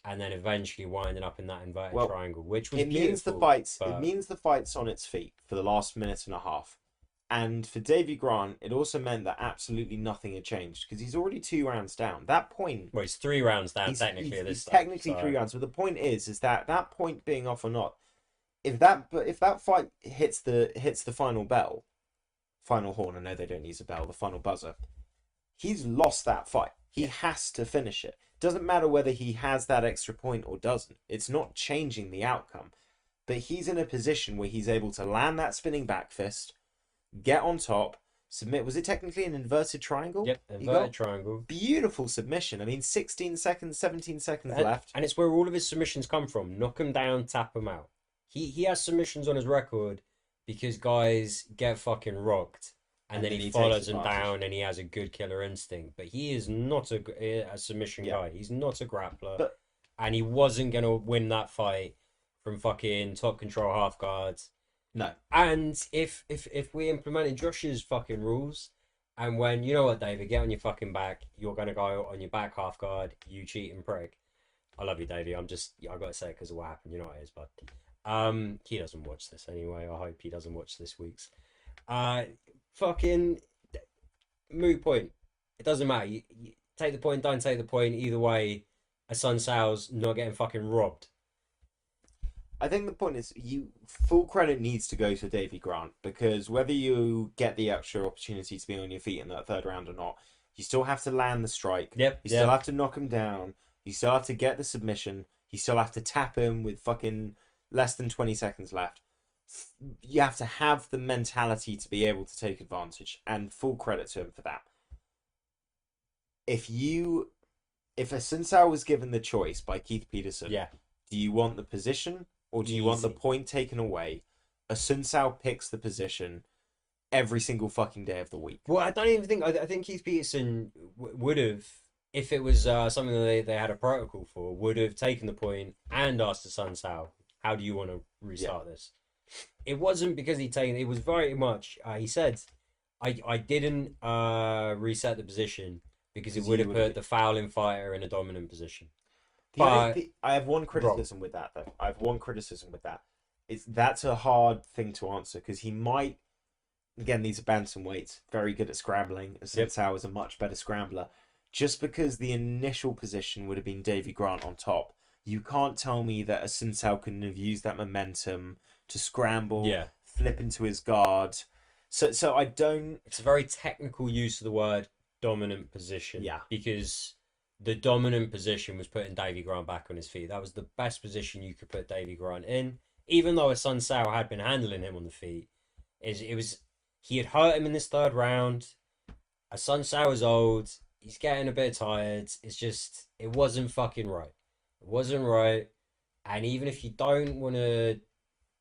and then eventually winding up in that inverted Well, triangle, which was It means the beautiful. fights. It But means the fight's on its feet for the last minute and a half. And for Davy Grant, it also meant that absolutely nothing had changed because he's already 2 rounds down. That point, well, it's 3 rounds down he's, technically he's, at this he's stage. technically So 3 rounds. But the point is that point being off or not, if that fight hits the final bell, final horn. I know they don't use a bell, the final buzzer. He's lost that fight. He has to finish it. Doesn't matter whether he has that extra point or doesn't. It's not changing the outcome. But he's in a position where he's able to land that spinning back fist, get on top, submit. Was it technically an inverted triangle? yep, He inverted got triangle. beautiful submission. I mean, 16 seconds, 17 seconds left. And it's where all of his submissions come from. Knock him down, tap him out. He has submissions on his record because guys get fucking rocked. And then he takes follows them advantage. down and he has a good killer instinct. But he is not a submission guy. He's not a grappler. But And he wasn't going to win that fight from fucking top control half guards. no, And if we implemented Josh's fucking rules, and when you know what, David, get on your fucking back, you're gonna go on your back half guard, you cheating prick. I love you, Davey. I gotta say it because of what happened. You know what it is, bud. He doesn't watch this anyway. I hope he doesn't watch this week's. Fucking moot point. It doesn't matter. You take the point, don't take the point. Either way, a Sun Sao's not getting fucking robbed. I think the point is full credit needs to go to Davy Grant because whether you get the extra opportunity to be on your feet in that third round or not, you still have to land the strike. Yep. You still have to knock him down. You still have to get the submission. You still have to tap him with fucking less than 20 seconds left. You have to have the mentality to be able to take advantage, and full credit to him for that. If a Sinsao was given the choice by Keith Peterson, Yeah. do you want the position or do you want the Easy. point taken away? A Sun Sao picks the position. every single fucking day of the week. Well, I don't even think. I think Keith Peterson would have, if it was something that they had a protocol for, would have taken the point and asked the Sun Sao, "How do you want to Yeah, restart this?" It wasn't because he'd taken. It was very much. He said, "I didn't reset the position because it because would you have would have. put the fouling fighter in a dominant position." But I have one wrong. criticism with that though. I have one criticism with that. It's that's a hard thing to answer because he might. Again, these are bantamweights, very good at scrambling. Yep. Sensao is a much better scrambler. Just because the initial position would have been Davy Grant on top, you can't tell me that a Sensao couldn't have used that momentum to scramble, Yeah. flip into his guard. So I don't. It's a very technical use of the word dominant position Yeah, because the dominant position was putting Davy Grant back on his feet. That was the best position you could put Davy Grant in, even though a Sun Sao had been handling him on the feet. It was he had hurt him in this third round. A Sun Sao is old. He's getting a bit tired. It's just it wasn't fucking right. It wasn't right. And even if you don't want to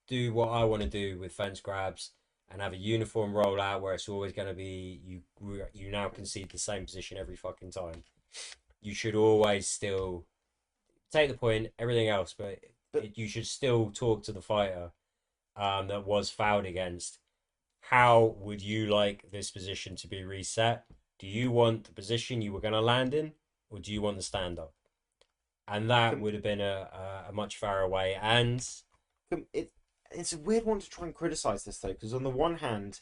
do what I want to do with fence grabs and have a uniform rollout where it's always going to be you now concede the same position every fucking time. You should always still take the point, everything else, but but you should still talk to the fighter that was fouled against. How would you like this position to be reset? Do you want the position you were going to land in, or do you want the stand up? And that would have been a much fairer way. And it it's a weird one to try and criticize this though, because on the one hand,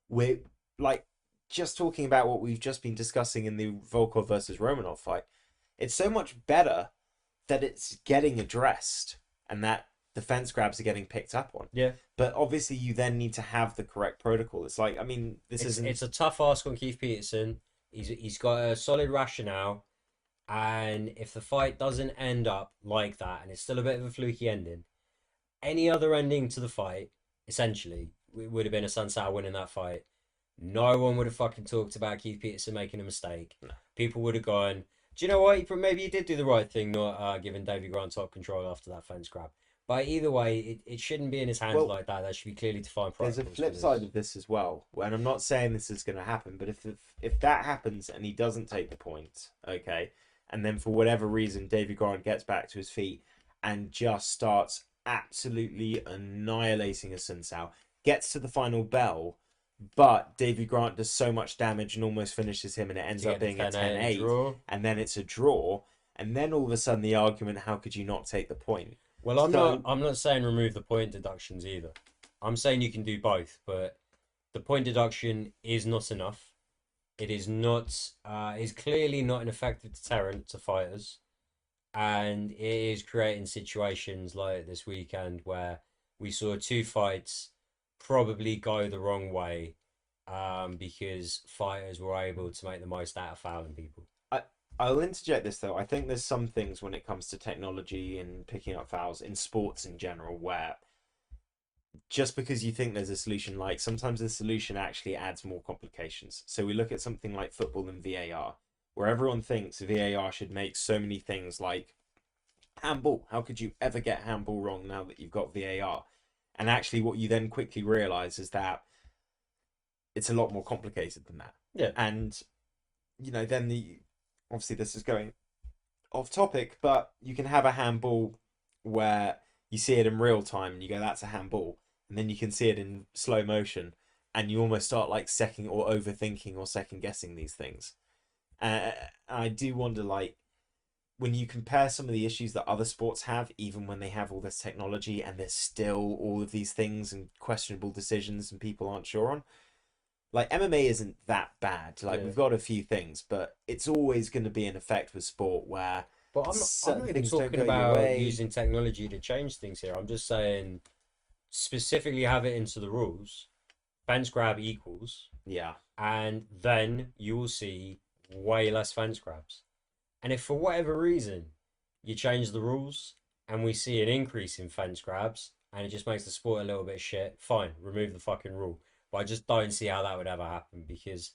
we're like just talking about what we've just been discussing in the Volkov versus Romanov fight. It's so much better that it's getting addressed and that defense grabs are getting picked up on. yeah, But obviously, you then need to have the correct protocol. It's like, I mean, this it's isn't. it's a tough ask on Keith Peterson. He's got a solid rationale, and if the fight doesn't end up like that, and it's still a bit of a fluky ending, any other ending to the fight, essentially, it would have been a Sun Sao winning that fight. No one would have fucking talked about Keith Peterson making a mistake. No. People would have gone, do you know what? Maybe he did do the right thing, not giving Davy Grant top control after that fence grab. But either way, it shouldn't be in his hands Well, like that. There should be clearly defined there's a protocols for flip side this. of this as well. And I'm not saying this is going to happen, but if that happens and he doesn't take the point, okay, and then for whatever reason David Grant gets back to his feet and just starts absolutely annihilating a Sunsao, gets to the final bell, but David Grant does so much damage and almost finishes him, and it ends To up get the being a 10-8 10-8, draw. and then it's a draw, and then all of a sudden the argument, how could you not take the point? Well, I'm not. So I'm not saying remove the point deductions either. I'm saying you can do both, but the point deduction is not enough. It is not. Is clearly not an effective deterrent to fighters, and it is creating situations like this weekend where we saw two fights probably go the wrong way, because fighters were able to make the most out of fouling people. I I'll interject this though. I think there's some things when it comes to technology and picking up fouls in sports in general where just because you think there's a solution, like sometimes the solution actually adds more complications. So we look at something like football and VAR, where everyone thinks VAR should make so many things like handball. How could you ever get handball wrong now that you've got VAR? And actually, what you then quickly realize is that it's a lot more complicated than that. Yeah. And then the obviously this is going off topic, but you can have a handball where you see it in real time and you go, that's a handball. And then you can see it in slow motion and you almost start like second or overthinking or second guessing these things. I do wonder, like, when you compare some of the issues that other sports have, even when they have all this technology and there's still all of these things and questionable decisions and people aren't sure on, like MMA isn't that bad. Like Yeah. we've got a few things, but it's always going to be an effect with sport where But I'm certain not even things don't talking go your about way. using technology to change things here. I'm just saying specifically have it into the rules. Fence grab equals, Yeah, and then you will see way less fence grabs. And if for whatever reason you change the rules and we see an increase in fence grabs and it just makes the sport a little bit shit, fine, remove the fucking rule. But I just don't see how that would ever happen because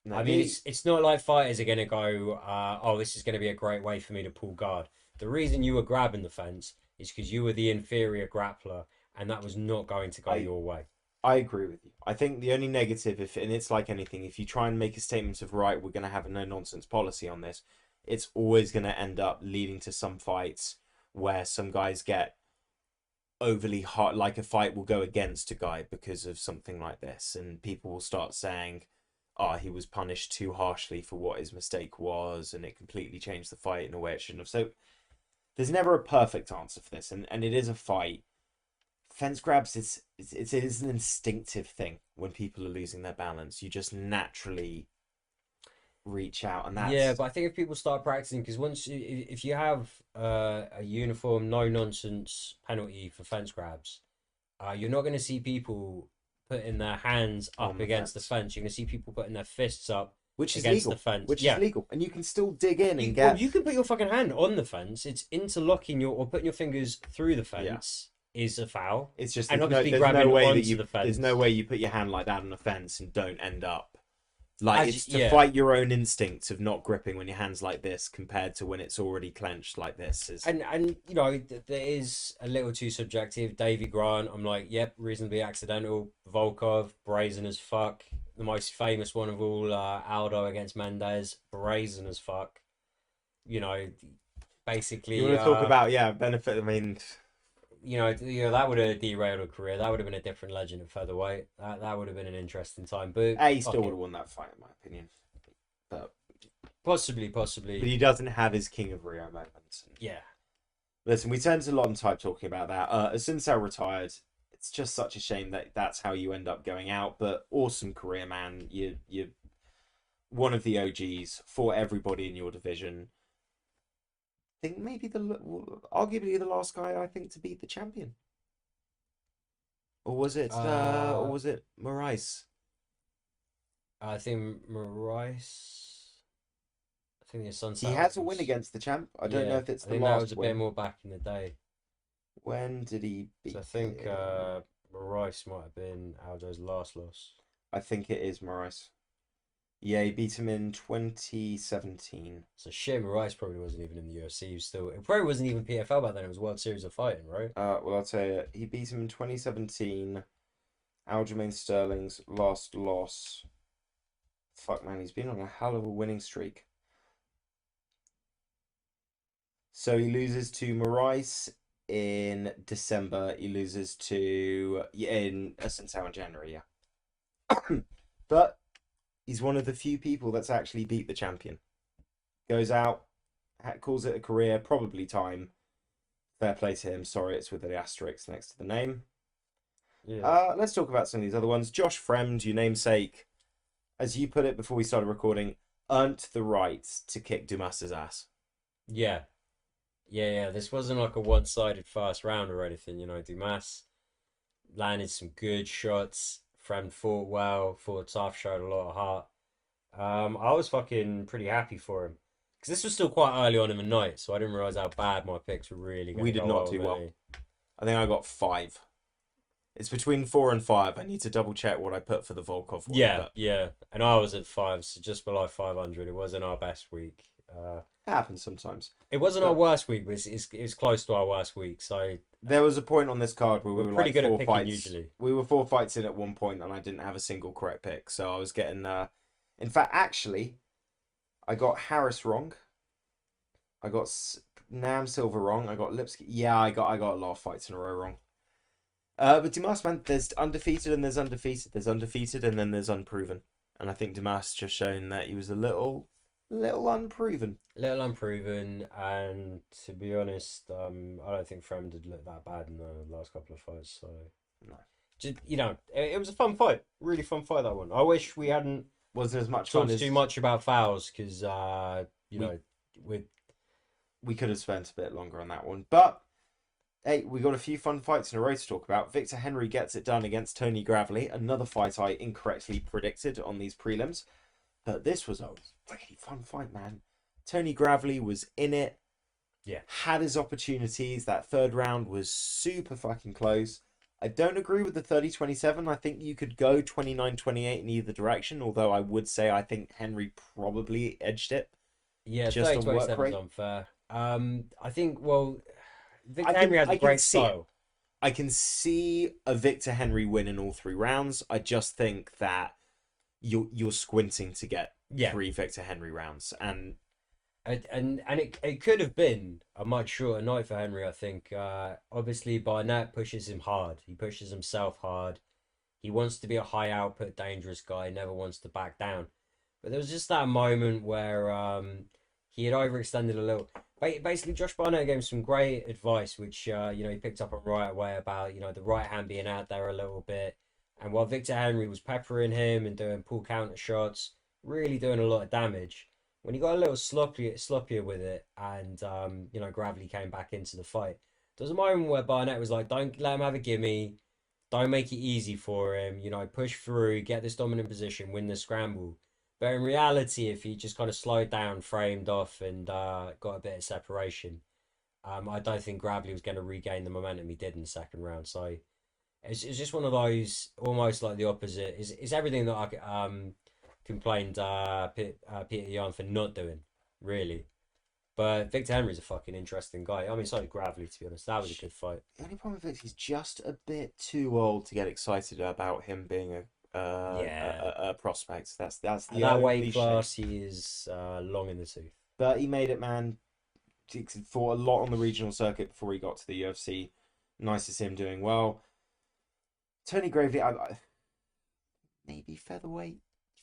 no, I mean it's not like fighters are gonna go, oh, this is gonna be a great way for me to pull guard. The reason you were grabbing the fence is because you were the inferior grappler and that was not going to go I your way. I agree with you. I think the only negative, if and it's like anything, if you try and make a statement of right, we're going to have a no nonsense policy on this, it's always going to end up leading to some fights where some guys get overly hard. Like a fight will go against a guy because of something like this, and people will start saying, "Oh, he was punished too harshly for what his mistake was, and it completely changed the fight in a way it shouldn't have." So there's never a perfect answer for this, and it is a fight. Fence grabs it is an instinctive thing. When people are losing their balance, you just naturally reach out, and Yeah, that's but I think if people start practicing, because if you have a uniform, no nonsense penalty for fence grabs, you're not going to see people putting their hands on up the against the fence, fence. You're going to see people putting their fists up which is against the legal, fence. Yeah, and you can still dig in and well, get you can put your fucking hand on the fence. It's interlocking your or putting your fingers through the yeah. fence is a foul, It's just and obviously there's no grabbing way that onto you the there's no fence. way you put your hand like that on a fence and don't end up like As it's to yeah, fight your own instinct of not gripping when your hands like this compared to when it's already clenched like this is and you know there is a little too subjective. Davy Grant, I'm like, yep, reasonably accidental. Volkov, brazen as fuck. The most famous one of all, Aldo against Mendez, brazen as fuck. You know, you basically, want to talk about benefit. I mean, that would have derailed a career. That would have been a different legend at featherweight. That would have been an interesting time. But he still fuck would it, have won that fight in my opinion, but possibly, but possibly, he doesn't have his King of Rio moments. yeah, Listen, we turned a lot of time talking about that. As soon as Since retired, it's just such a shame that that's how you end up going out. But awesome career, man. You one of the OGs for everybody in your division. I think maybe arguably the last guy I think to beat the champion, or uh, was it Moraes? I think Moraes. I think the He Sunset has a win was. against the champ. I don't know Yeah, if it's I the think that last was a bit win. more back in the day. When did he So I beat think him? Rice might have been Aldo's last loss. I think it is Moraes. Yeah, he beat him in 2017. So shit, Rice probably wasn't even in the UFC. He was still. It probably wasn't even PFL back then. It was World Series of Fighting, right? Well, I'll tell you, he beat him in 2017. Aljamain Sterling's last loss. Fuck, man, he's been on a hell of a winning streak. So he loses to Moraes in December. He loses to in Ascensão in January. Yeah, but he's one of the few people that's actually beat the champion. Goes out, calls it a career, probably time. Fair play to him. Sorry, it's with the asterisk next to the name. Yeah. Let's talk about some of these other ones. Josh Fremd, your namesake, as you put it before we started recording, earned the right to kick Dumas's ass. Yeah. Yeah, yeah. This wasn't like a one-sided first round or anything. Dumas landed some good shots. Friend fought well, fought tough, showed a lot of heart. I was fucking pretty happy for him because this was still quite early on in the night, so I didn't realize how bad my picks were really going We to did go not out do with well. me. I think I got 5. It's between 4 and 5. I need to double check what I put for the Volkov one, Yeah, but yeah, and I was at 5, so just below 500. It wasn't our best week. it happens sometimes. It wasn't our But worst week, but it's close to our worst week. So there was a point on this card where we we're were pretty like good at four picking fights. usually. We were 4 fights in at one point, and I didn't have a single correct pick. So I was getting. In fact, actually, I got Harris wrong. I got Nam Silver wrong. I got Lipsky. Yeah, I got a lot of fights in a row wrong. But Dumas, man, there's undefeated and there's undefeated. There's undefeated and then there's unproven. And I think Dumas just shown that he was a little unproven. Little unproven, and to be honest, I don't think Frem did look that bad in the last couple of fights. So No, just it was a fun fight, really fun fight that one. I wish we hadn't wasn't as much fun talked as too much about fouls because we with we could have spent a bit longer on that one. But hey, we got a few fun fights in a row to talk about. Victor Henry gets it done against Tony Gravely, another fight I incorrectly predicted on these prelims. But this was a really fun fight, man. Tony Gravely was in it, yeah. had his opportunities. That third round was super fucking close. I don't agree with the 30-27. I think you could go 29-28 in either direction, although I would say I think Henry probably edged it Yeah, just thirty on twenty work seven is rate. unfair. I think, well, I Victor can Henry has a I can great see it. style. I can see a Victor Henry win in all 3 rounds. I just think that you're squinting to get Yeah, 3 Victor Henry rounds, and and it could have been a much shorter night for Henry. I think obviously Barnett pushes him hard. He pushes himself hard. He wants to be a high output, dangerous guy. Never wants to back down. But there was just that moment where he had overextended a little. Basically, Josh Barnett gave him some great advice, which he picked up on right away about the right hand being out there a little bit. And while Victor Henry was peppering him and doing pull counter shots, really doing a lot of damage, when he got a little sloppier with it, and Gravely came back into the fight, there was a moment where Barnett was like, "Don't let him have a gimme. Don't make it easy for him. Push through, get this dominant position, win the scramble." But in reality, if he just kind of slowed down, framed off, and got a bit of separation, I don't think Gravely was going to regain the momentum he did in the second round. So it's just one of those, almost like the opposite. Is everything that I complained Peter Yan for not doing, really. But Victor Henry's a fucking interesting guy. I mean, so did Gravely, to be honest. That was a good fight. the only problem with it is he's just a bit too old to get excited about him being Yeah. a prospect. That's At the that weight only shame. class, he is long in the tooth. But he made it, man. He fought a lot on the regional circuit before he got to the UFC. Nice to see him doing well. Tony Gravely, maybe featherweight.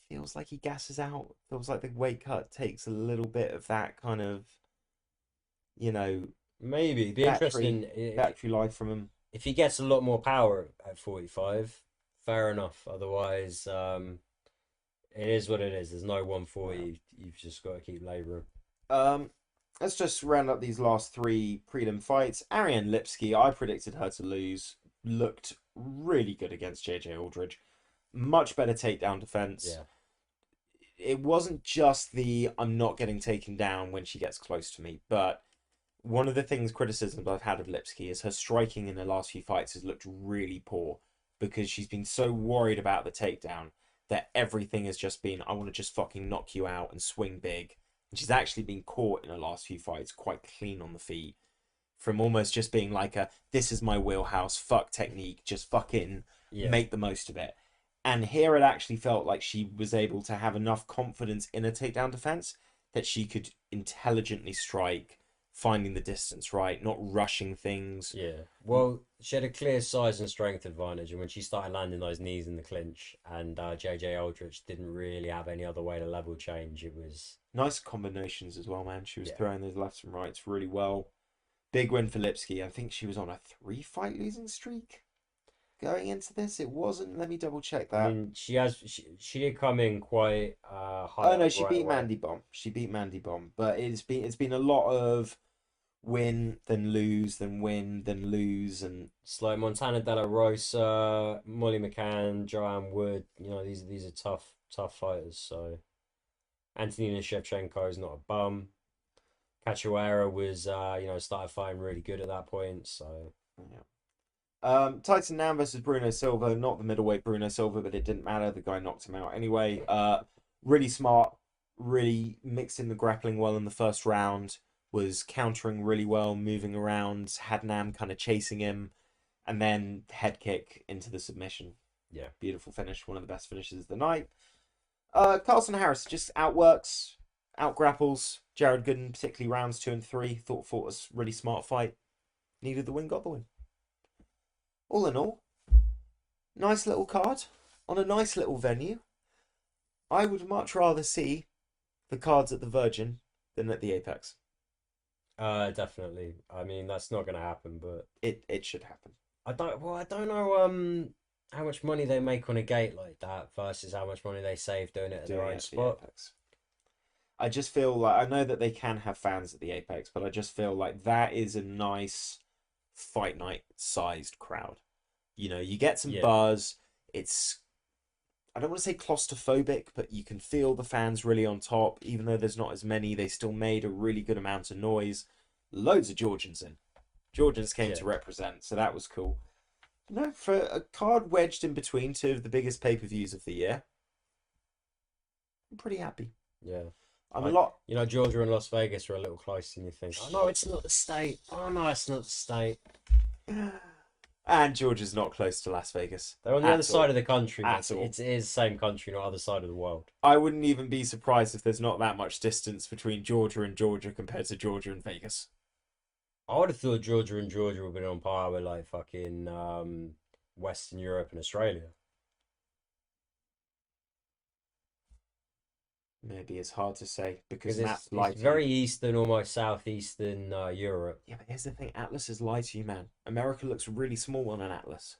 Feels like he gasses out. Feels like the weight cut takes a little bit of that kind of, you know, Maybe it'd be battery interesting battery life from him. if he gets a lot more power at 45. Fair enough. Otherwise, it is what it is. There's no Yeah. 140. You've just got to keep labouring. Um, let's just round up these last 3 prelim fights. Ariane Lipski, I predicted her to lose. Looked really good against JJ Aldridge. Much better takedown defense. Yeah, It wasn't just the I'm not getting taken down when she gets close to me, but one of the criticisms I've had of Lipski is her striking in the last few fights has looked really poor because she's been so worried about the takedown that everything has just been I want to just fucking knock you out and swing big. And she's actually been caught in the last few fights quite clean on the feet from almost just being like a this is my wheelhouse, fuck technique, just fucking yeah, make the most of it. And here it actually felt like she was able to have enough confidence in a takedown defense that she could intelligently strike, finding the distance right, not rushing things. yeah. Well, she had a clear size and strength advantage, and when she started landing those knees in the clinch, and JJ Aldrich didn't really have any other way to level change, it was Nice combinations as well, man. She was yeah, throwing those lefts and rights really well. Big win for Lipski. I think she was on a 3 fight losing streak going into this. It wasn't. Let me double check I that. mean, she did come in quite high Oh no, up she right beat away. Mandy Bomb. She beat Mandy Bomb, but it's been a lot of win then lose then win then lose and It's like Montana De La Rosa, Molly McCann, Joanne Wood. These are tough fighters. So Antonina Shevchenko is not a bum. Cachoeira was started fighting really good at that point. So yeah. Tyson Nam versus Bruno Silva, not the middleweight Bruno Silva, but it didn't matter. The guy knocked him out anyway. Really smart, really mixed in the grappling well in the first round. Was countering really well, moving around. Had Nam kind of chasing him, and then head kick into the submission. yeah, Beautiful finish, one of the best finishes of the night. Carlson Harris just outworks, outgrapples Jared Gooden, particularly rounds 2 and 3. Fought a really smart fight. Needed the win, got the win. All in all, nice little card on a nice little venue. I would much rather see the cards at the Virgin than at the Apex. definitely. I mean, that's not gonna happen, but It should happen. I don't know how much money they make on a gate like that versus how much money they save doing it at their Doing own it at the spot. Apex. I just feel like I know that they can have fans at the Apex, but I just feel like that is a nice fight night sized crowd. You get some Yeah, buzz. It's I don't want to say claustrophobic, but you can feel the fans really on top. Even though there's not as many, they still made a really good amount of noise. Loads of Georgians in. Georgians came yeah, to represent, so that was cool. No, for a card wedged in between 2 of the biggest pay-per-views of the year, I'm pretty happy. yeah. I'm a lot. Georgia and Las Vegas are a little close, and you think, oh no, it's not the state. Oh no, it's not the state. And Georgia's not close to Las Vegas They're on the other at side all. of the country, but At all. it is the same country, not other side of the world. I wouldn't even be surprised if there's not that much distance between Georgia and Georgia compared to Georgia and Vegas. I would have thought Georgia and Georgia would have been on par with like fucking Western Europe and Australia. Maybe it's hard to say because Because maps lie it's to you. very eastern, almost southeastern Europe. Yeah, but here's the thing: atlases lie to you, man. America looks really small on an atlas.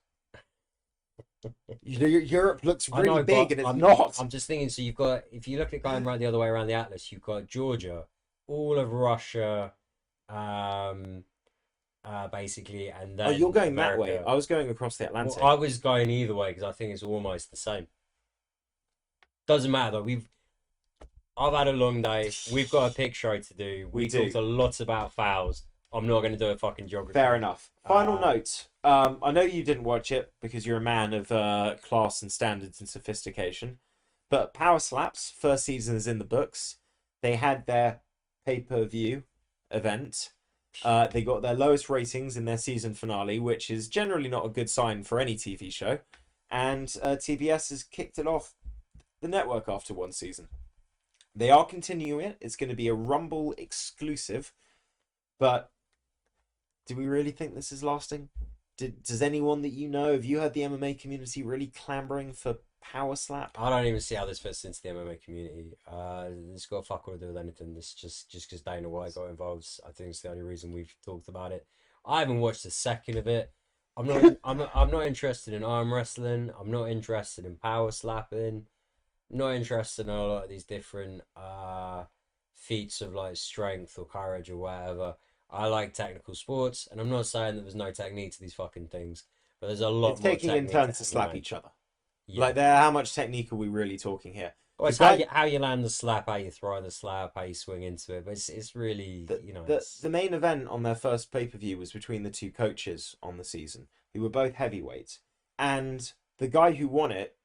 Europe looks I really know, big, but and it's not. I'm just thinking. So you've got, if you look at going around the other way around the atlas, you've got Georgia, all of Russia, um, basically, and Oh, you're then going that way. America. I was going across the Well, Atlantic. I was going either way because I think it's almost the same. Doesn't matter though. I've had a long day. We've got a pick show to do. We We do. talked a lot about fouls. I'm not going to do a fucking geography. Fair enough. Final Uh, note. I know you didn't watch it because you're a man of class and standards and sophistication, but Power Slaps first season is in the books. They had their pay-per-view event. They got their lowest ratings in their season finale, which is generally not a good sign for any TV show. And TBS has kicked it off the network after one season. They are continuing it. It's going to be a Rumble exclusive, but do we really think this is lasting? Does anyone that you know, have you heard the MMA community really clamoring for Power Slap? I don't even see how this fits into the MMA community. It's got fuck all to do with anything. It's just because Dana White got involved. I think it's the only reason we've talked about it. I haven't watched a second of it. I'm not interested in arm wrestling. I'm not interested in power slapping. I'm not interested in a lot of these different feats of like strength or courage or whatever. I like technical sports, and I'm not saying that there's no technique to these fucking things, but there's a lot It's more taking in technique turns to to slap MMA. each other. Yeah. Like, there, how much technique are we really talking here? Well, The it's guy, how you land the slap, how you throw the slap, how you swing into it. But it's really, the, you know, the it's the main event on their first pay-per-view was between the two coaches on the season, who were both heavyweights, and the guy who won it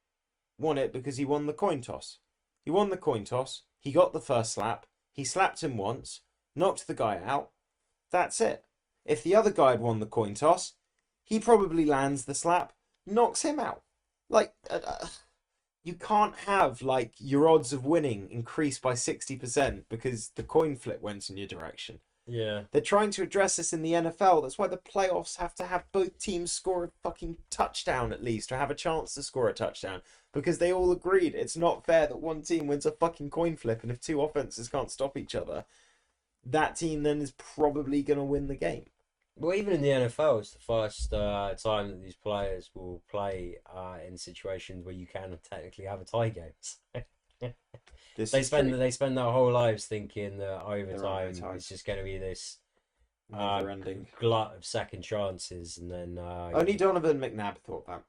because he won the coin toss. He won the coin toss. He got the first slap. He slapped him once, knocked the guy out. That's it. If the other guy had won the coin toss, he probably lands the slap, knocks him out. Like, you can't have like your odds of winning increase by 60% because the coin flip went in your direction. yeah. They're trying to address this in the NFL. That's why the playoffs have to have both teams score a fucking touchdown at least, or have a chance to score a touchdown. Because they all agreed it's not fair that one team wins a fucking coin flip, and if two offenses can't stop each other, that team then is probably going to win the game. Well, even in the NFL, it's the first time that these players will play in situations where you can technically have a tie game. This They is spend true. they spend their whole lives thinking that There are no overtime ties. is just going to be this Never ending. glut of second chances, and then Only Donovan McNabb thought that.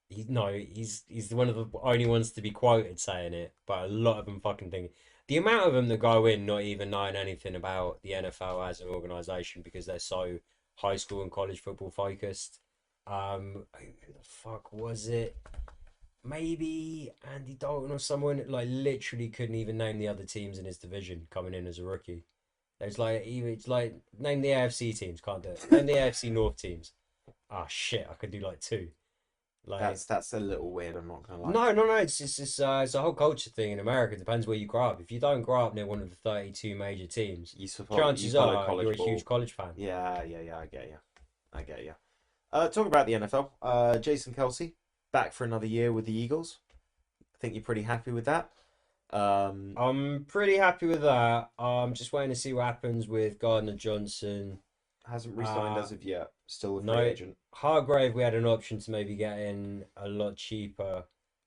he's one of the only ones to be quoted saying it, but a lot of them fucking think the amount of them that go in not even knowing anything about the NFL as an organization because they're so high school and college football focused. Who the fuck was it? Maybe Andy Dalton or someone like literally couldn't even name the other teams in his division coming in as a rookie. It's like name the AFC teams, can't do it. Name the AFC North teams. Ah shit, I could do like two. Like That's a little weird. I'm not gonna lie. no. It's a whole culture thing in America. It depends where you grow up. If you don't grow up near one of the 32 major teams, You chances follow are college you're a ball. huge college fan. Yeah. I get you. I get you. Talk about the NFL. Jason Kelsey back for another year with the Eagles. I think you're pretty happy with that. I'm pretty happy with that. I'm just waiting to see what happens with Gardner Johnson. Hasn't re-signed Uh, as of yet. Still a free no, agent. Hargrave, we had an option to maybe get in a lot cheaper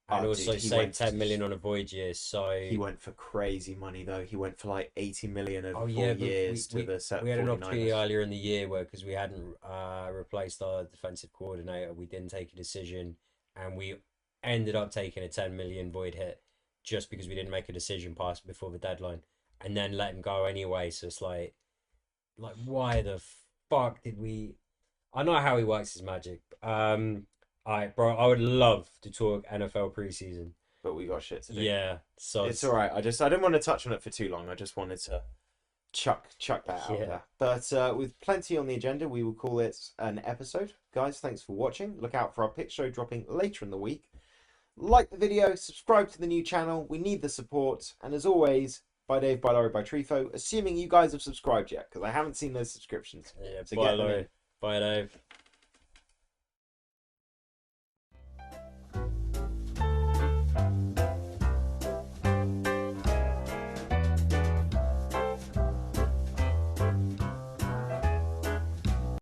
and Oh, also dude, save 10 million on a void year. So, He went for crazy money though. He went for like 80 million over oh 4 yeah, but years to the we had an opportunity 49ers. earlier in the year where because we hadn't replaced our defensive coordinator, we didn't take a decision and we ended up taking a 10 million void hit just because we didn't make a decision past before the deadline and then let him go anyway. So it's like why the fuck did we? I know how he works his magic. Alright, bro, I would love to talk NFL preseason. But we got shit to do. Yeah, so It's all right. I didn't want to touch on it for too long. I just wanted to chuck that out yeah. there. But with plenty on the agenda, we will call it an episode guys, thanks for watching. Look out for our pitch show dropping later in the week. Like the video, subscribe to the new channel. We need the support. And as always, bye Dave, bye Laurie, bye Trifo. Assuming you guys have subscribed yet, because I haven't seen those subscriptions. Yeah, So bye get them in. Laurie. Bye Dave.